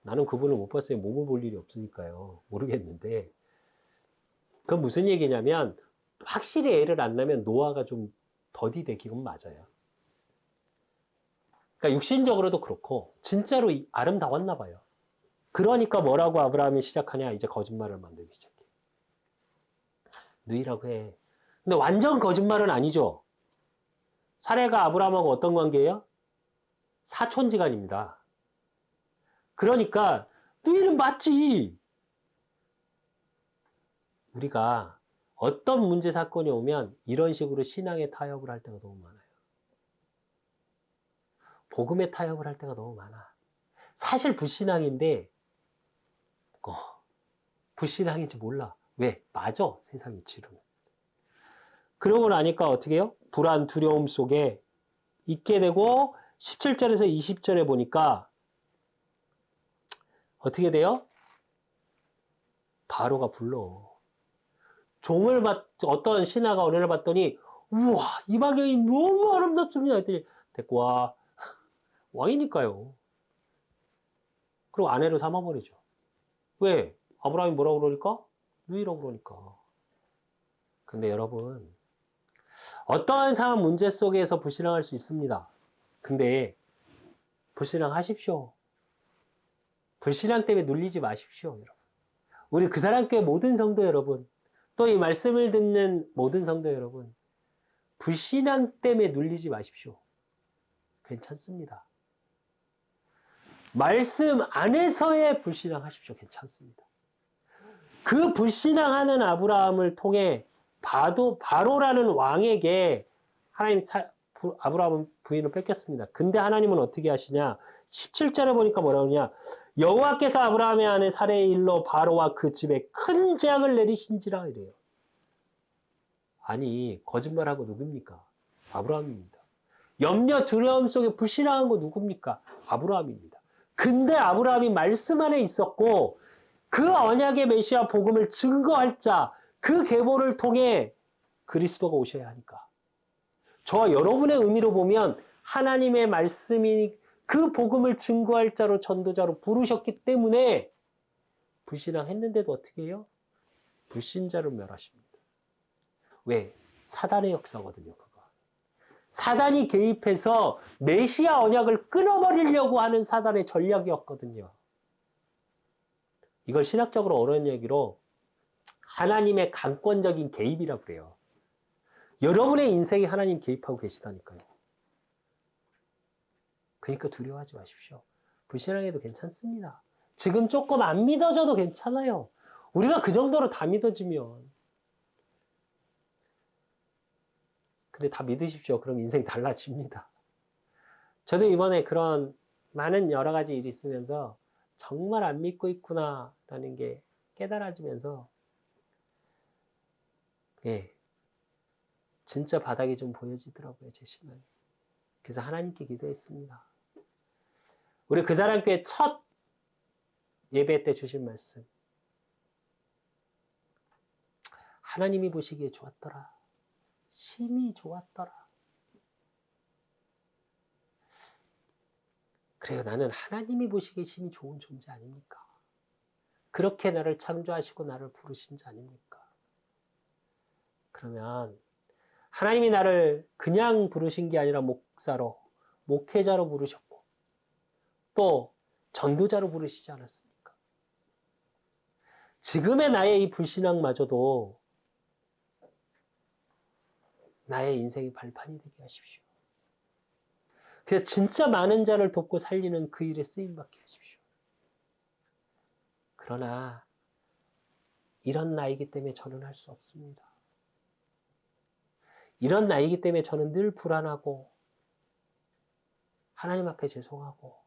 나는 그분을 못 봤어요. 몸을 볼 일이 없으니까요. 모르겠는데. 그건 무슨 얘기냐면 확실히 애를 안 낳으면 노화가 좀 더디되기는 맞아요. 그러니까 육신적으로도 그렇고 진짜로 아름다웠나 봐요. 그러니까 뭐라고 아브라함이 시작하냐? 이제 거짓말을 만들기 시작해. 누이라고 해. 근데 완전 거짓말은 아니죠. 사례가 아브라함하고 어떤 관계예요? 사촌지간입니다. 그러니까 누이는 맞지. 우리가 어떤 문제 사건이 오면 이런 식으로 신앙의 타협을 할 때가 너무 많아요. 복음의 타협을 할 때가 너무 많아. 사실 불신앙인데 불신앙인지 몰라. 왜? 맞아. 세상 이치로는. 그러고 나니까 어떻게 해요? 불안, 두려움 속에 있게 되고 17절에서 20절에 보니까 어떻게 돼요? 바로가 불러. 어떤 신하가 은혜를 받더니 우와 이방여인 너무 아름답습니다. 했더니 데리고 와. 왕이니까요. 그리고 아내로 삼아버리죠. 왜? 아브라함이 뭐라고 그러니까? 누이라고 그러니까. 근데 여러분 어떠한 상황 문제 속에서 불신앙할 수 있습니다. 근데 불신앙하십시오. 불신앙 때문에 눌리지 마십시오. 여러분. 우리 그 사랑교회 모든 성도 여러분, 또 이 말씀을 듣는 모든 성도 여러분, 불신앙 때문에 눌리지 마십시오. 괜찮습니다. 말씀 안에서의 불신앙 하십시오. 괜찮습니다. 그 불신앙하는 아브라함을 통해 바로라는 왕에게 아브라함은 부인을 뺏겼습니다. 근데 하나님은 어떻게 하시냐? 17절에 보니까 뭐라 그러냐? 여호와께서 아브라함의 아내 사레의 일로 바로와 그 집에 큰 재앙을 내리신지라 이래요. 아니 거짓말하고 누굽니까? 아브라함입니다. 염려 두려움 속에 불신앙한 거 누굽니까? 아브라함입니다. 근데 아브라함이 말씀 안에 있었고 그 언약의 메시아 복음을 증거할 자, 그 계보를 통해 그리스도가 오셔야 하니까. 저와 여러분의 의미로 보면 하나님의 말씀이 그 복음을 증거할 자로 전도자로 부르셨기 때문에 불신앙했는데도 어떻게 해요? 불신자를 멸하십니다. 왜? 사단의 역사거든요. 그거. 사단이 개입해서 메시아 언약을 끊어버리려고 하는 사단의 전략이었거든요. 이걸 신학적으로 어려운 얘기로 하나님의 강권적인 개입이라고 그래요. 여러분의 인생에 하나님 개입하고 계시다니까요. 그러니까 두려워하지 마십시오. 불신앙해도 괜찮습니다. 지금 조금 안 믿어져도 괜찮아요. 우리가 그 정도로 다 믿어지면. 근데 다 믿으십시오. 그럼 인생 달라집니다. 저도 이번에 그런 많은 여러 가지 일이 있으면서 정말 안 믿고 있구나라는 게 깨달아지면서 예, 진짜 바닥이 좀 보여지더라고요. 제 신앙이. 그래서 하나님께 기도했습니다. 우리 그 사람교회 첫 예배 때 주신 말씀. 하나님이 보시기에 좋았더라. 심히 좋았더라. 그래요. 나는 하나님이 보시기에 심히 좋은 존재 아닙니까? 그렇게 나를 창조하시고 나를 부르신 자 아닙니까? 그러면 하나님이 나를 그냥 부르신 게 아니라 목사로, 목회자로 부르셨고 또 전도자로 부르시지 않았습니까? 지금의 나의 이 불신앙마저도 나의 인생의 발판이 되게 하십시오. 그래서 진짜 많은 자를 돕고 살리는 그 일에 쓰임받게 하십시오. 그러나 이런 나이기 때문에 저는 할 수 없습니다. 이런 나이기 때문에 저는 늘 불안하고 하나님 앞에 죄송하고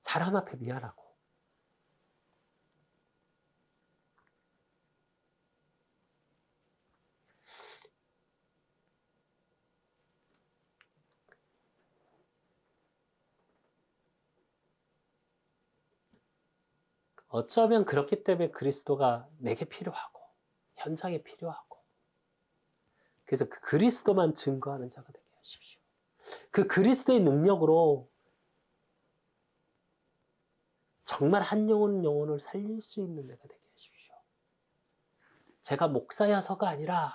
사람 앞에 미안하고 어쩌면 그렇기 때문에 그리스도가 내게 필요하고 현장에 필요하고 그래서 그 그리스도만 증거하는 자가 되게 하십시오. 그 그리스도의 능력으로 정말 한 영혼을 살릴 수 있는 내가 되게 하십시오. 제가 목사여서가 아니라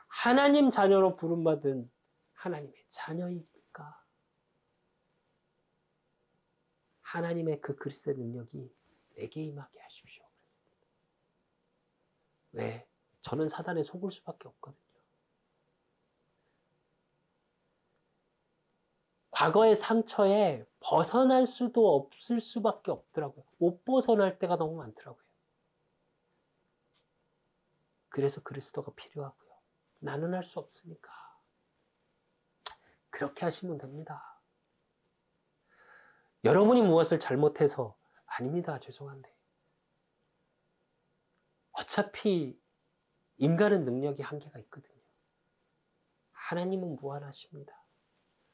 하나님 자녀로 부름받은 하나님의 자녀이니까 하나님의 그 그리스도의 능력이 내게 임하게 하십시오. 왜? 저는 사단에 속을 수밖에 없거든요. 과거의 상처에 벗어날 수도 없을 수밖에 없더라고요. 못 벗어날 때가 너무 많더라고요. 그래서 그리스도가 필요하고요. 나는 할 수 없으니까. 그렇게 하시면 됩니다. 여러분이 무엇을 잘못해서 아닙니다. 죄송한데. 어차피 인간은 능력이 한계가 있거든요. 하나님은 무한하십니다.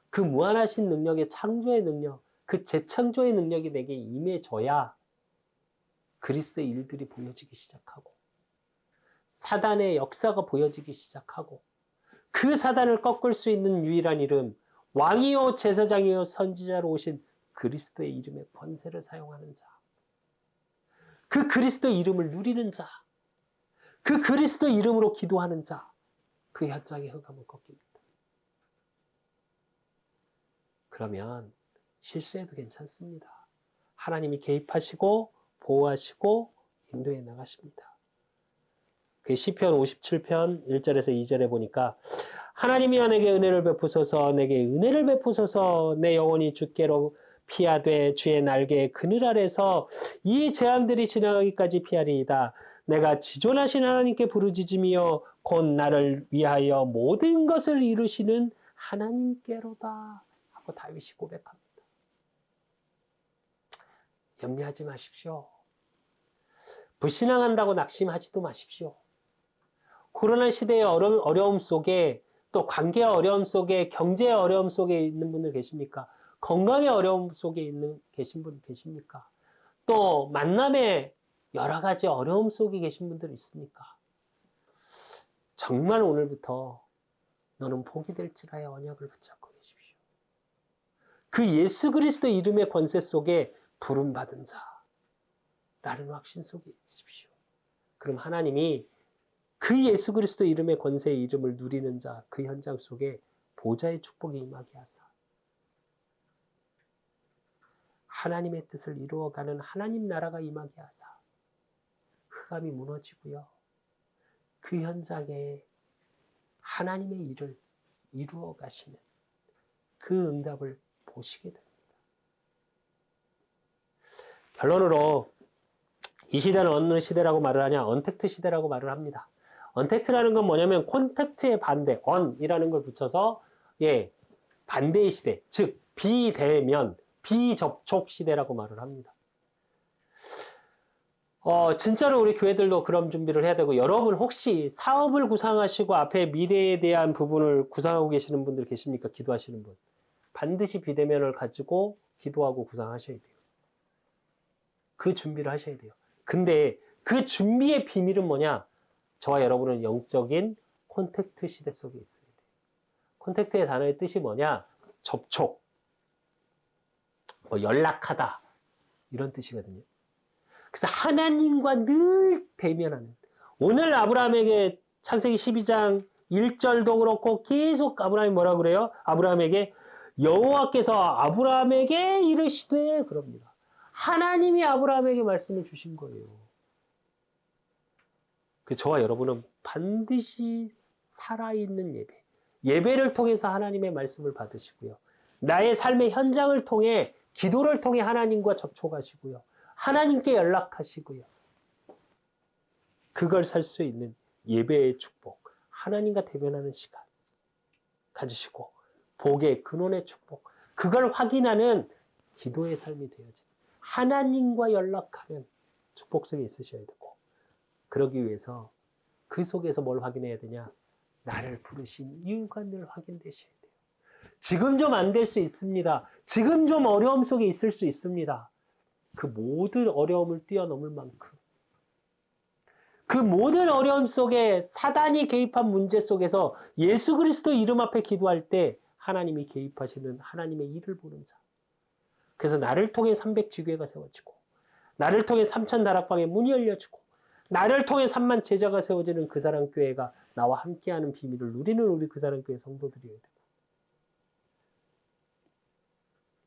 그 무한하신 능력의 창조의 능력, 그 재창조의 능력이 내게 임해져야 그리스도의 일들이 보여지기 시작하고 사단의 역사가 보여지기 시작하고 그 사단을 꺾을 수 있는 유일한 이름 왕이요 제사장이요 선지자로 오신 그리스도의 이름의 권세를 사용하는 자, 그 그리스도의 이름을 누리는 자, 그 그리스도의 이름으로 기도하는 자, 그 현장의 흑암은 꺾입니다. 그러면 실수해도 괜찮습니다. 하나님이 개입하시고 보호하시고 인도해 나가십니다. 그 시편 57편 1절에서 2절에 보니까 하나님이여 내게 은혜를 베푸소서 내게 은혜를 베푸소서 내 영혼이 주께로 피하되 주의 날개의 그늘 아래서 이 재앙들이 지나가기까지 피하리이다. 내가 지존하신 하나님께 부르짖으며 곧 나를 위하여 모든 것을 이루시는 하나님께로다 하고 다윗이 고백합니다. 염려하지 마십시오. 불신앙한다고 낙심하지도 마십시오. 코로나 시대의 어려움 속에 또 관계의 어려움 속에 경제의 어려움 속에 있는 분들 계십니까? 건강의 어려움 속에 계신 분 계십니까? 또 만남의 여러 가지 어려움 속에 계신 분들 있습니까? 정말 오늘부터 너는 복이 될지라의 언약을 붙잡고 계십시오. 그 예수 그리스도 이름의 권세 속에 부름받은 자라는 확신 속에 있으십시오. 그럼 하나님이 그 예수 그리스도 이름의 권세의 이름을 누리는 자, 그 현장 속에 보좌의 축복이 임하게 하사 하나님의 뜻을 이루어가는 하나님 나라가 임하게 하사 흑암이 무너지고요. 그 현장에 하나님의 일을 이루어 가시는 그 응답을 보시게 됩니다. 결론으로 이 시대는 어느 시대라고 말을 하냐? 언택트 시대라고 말을 합니다. 언택트라는 건 뭐냐면 콘택트의 반대, on이라는 걸 붙여서 반대의 시대, 즉 비대면, 비접촉 시대라고 말을 합니다. 진짜로 우리 교회들도 그런 준비를 해야 되고, 여러분 혹시 사업을 구상하시고 앞에 미래에 대한 부분을 구상하고 계시는 분들 계십니까? 기도하시는 분. 반드시 비대면을 가지고 기도하고 구상하셔야 돼요. 그 준비를 하셔야 돼요. 근데 그 준비의 비밀은 뭐냐? 저와 여러분은 영적인 콘택트 시대 속에 있어야 돼요. 콘택트의 단어의 뜻이 뭐냐? 접촉, 연락하다, 이런 뜻이거든요. 그래서 하나님과 늘 대면하는. 오늘 아브라함에게 창세기 12장 1절도 그렇고 계속 아브라함이 뭐라 그래요? 아브라함에게 여호와께서 아브라함에게 이르시되 그럽니다. 하나님이 아브라함에게 말씀을 주신 거예요. 그 저와 여러분은 반드시 살아있는 예배. 예배를 통해서 하나님의 말씀을 받으시고요. 나의 삶의 현장을 통해 기도를 통해 하나님과 접촉하시고요. 하나님께 연락하시고요. 그걸 살 수 있는 예배의 축복. 하나님과 대면하는 시간 가지시고 복의 근원의 축복. 그걸 확인하는 기도의 삶이 되어진 하나님과 연락하는 축복 속에 있으셔야 되고 그러기 위해서 그 속에서 뭘 확인해야 되냐? 나를 부르신 이유가 늘 확인되셔야 돼요. 지금 좀 안 될 수 있습니다. 지금 좀 어려움 속에 있을 수 있습니다. 그 모든 어려움을 뛰어넘을 만큼 그 모든 어려움 속에 사단이 개입한 문제 속에서 예수 그리스도 이름 앞에 기도할 때 하나님이 개입하시는 하나님의 일을 보는 자. 그래서 나를 통해 300지교회가 세워지고 나를 통해 3000다락방의 문이 열려지고 나를 통해 3만 제자가 세워지는 그 사람 교회가 나와 함께하는 비밀을 누리는 우리 그 사람 교회 성도들이어야 되고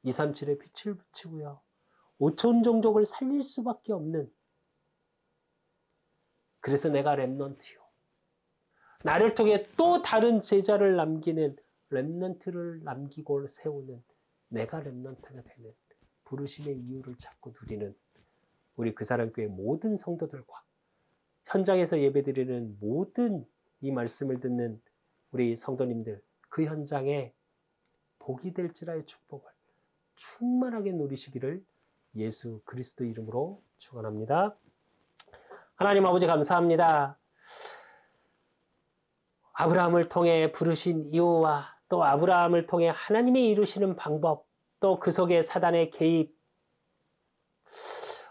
237에 빛을 비치고요. 5천 종족을 살릴 수밖에 없는 그래서 내가 렘넌트요. 나를 통해 또 다른 제자를 남기는 렘넌트를 남기고 세우는 내가 렘넌트가 되는 부르심의 이유를 찾고 누리는 우리 그 사람 교회 모든 성도들과 현장에서 예배드리는 모든 이 말씀을 듣는 우리 성도님들 그 현장에 복이 될지라의 축복을 충만하게 누리시기를 예수 그리스도 이름으로 축원합니다. 하나님 아버지 감사합니다. 아브라함을 통해 부르신 이유와 또 아브라함을 통해 하나님이 이루시는 방법 또 그 속에 사단의 개입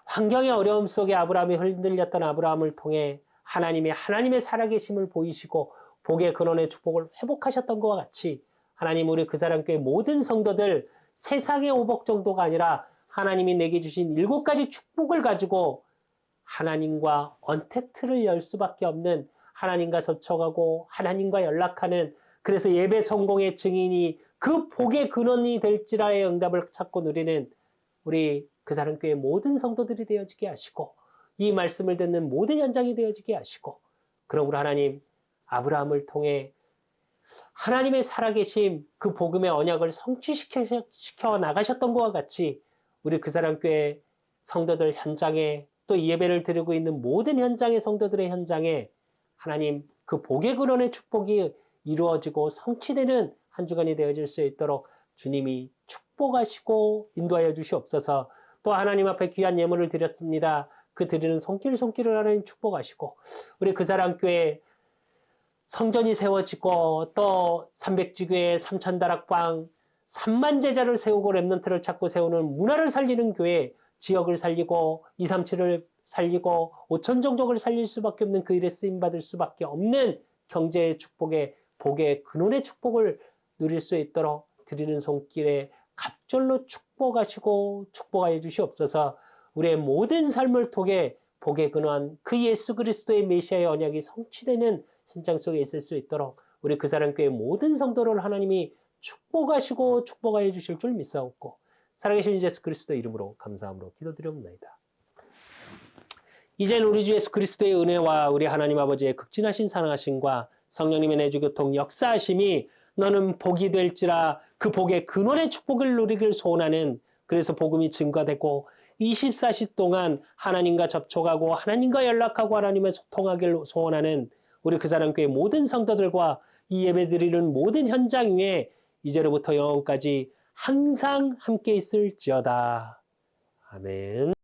환경의 어려움 속에 아브라함이 흔들렸던 아브라함을 통해 하나님의 살아계심을 보이시고 복의 근원의 축복을 회복하셨던 것과 같이 하나님 우리 그 사람 교회 모든 성도들 세상의 오복 정도가 아니라 하나님이 내게 주신 7가지 축복을 가지고 하나님과 언택트를 열 수밖에 없는 하나님과 접촉하고 하나님과 연락하는 그래서 예배 성공의 증인이 그 복의 근원이 될지라의 응답을 찾고 누리는 우리 그 사람 교회 모든 성도들이 되어지게 하시고 이 말씀을 듣는 모든 현장이 되어지게 하시고 그러므로 하나님 아브라함을 통해 하나님의 살아계심 그 복음의 언약을 성취시켜 나가셨던 것과 같이 우리 그 사람 교회 성도들 현장에 또 예배를 드리고 있는 모든 현장의 성도들의 현장에 하나님 그 복의 근원의 축복이 이루어지고 성취되는 한 주간이 되어질 수 있도록 주님이 축복하시고 인도하여 주시옵소서. 또 하나님 앞에 귀한 예물을 드렸습니다. 그 드리는 손길을 하나님 축복하시고 우리 그 사람 교회 성전이 세워지고 또 300지교회 3000다락방 3만 제자를 세우고 렘넌트를 찾고 세우는 문화를 살리는 교회 지역을 살리고 237을 살리고 5천 종족을 살릴 수밖에 없는 그 일에 쓰임받을 수밖에 없는 경제의 축복의 복의 근원의 축복을 누릴 수 있도록 드리는 손길에 갑절로 축복하시고 축복하여 주시옵소서. 우리의 모든 삶을 통해 복의 근원 그 예수 그리스도의 메시아의 언약이 성취되는 현장 속에 있을 수 있도록 우리 그 사람 교회 모든 성도를 하나님이 축복하시고 축복하여 주실 줄 믿사옵고 살아계신 예수 그리스도 이름으로 감사함으로 기도드리옵나이다. 이제는 우리 주 예수 그리스도의 은혜와 우리 하나님 아버지의 극진하신 사랑하심과 성령님의 내주교통 역사하심이 너는 복이 될지라 그 복의 근원의 축복을 누리길 소원하는 그래서 복음이 증거되고 24시 동안 하나님과 접촉하고 하나님과 연락하고 하나님과 소통하길 소원하는 우리 그 사람 교회 모든 성도들과 이 예배드리는 모든 현장 위에 이제로부터 영원까지 항상 함께 있을지어다. 아멘.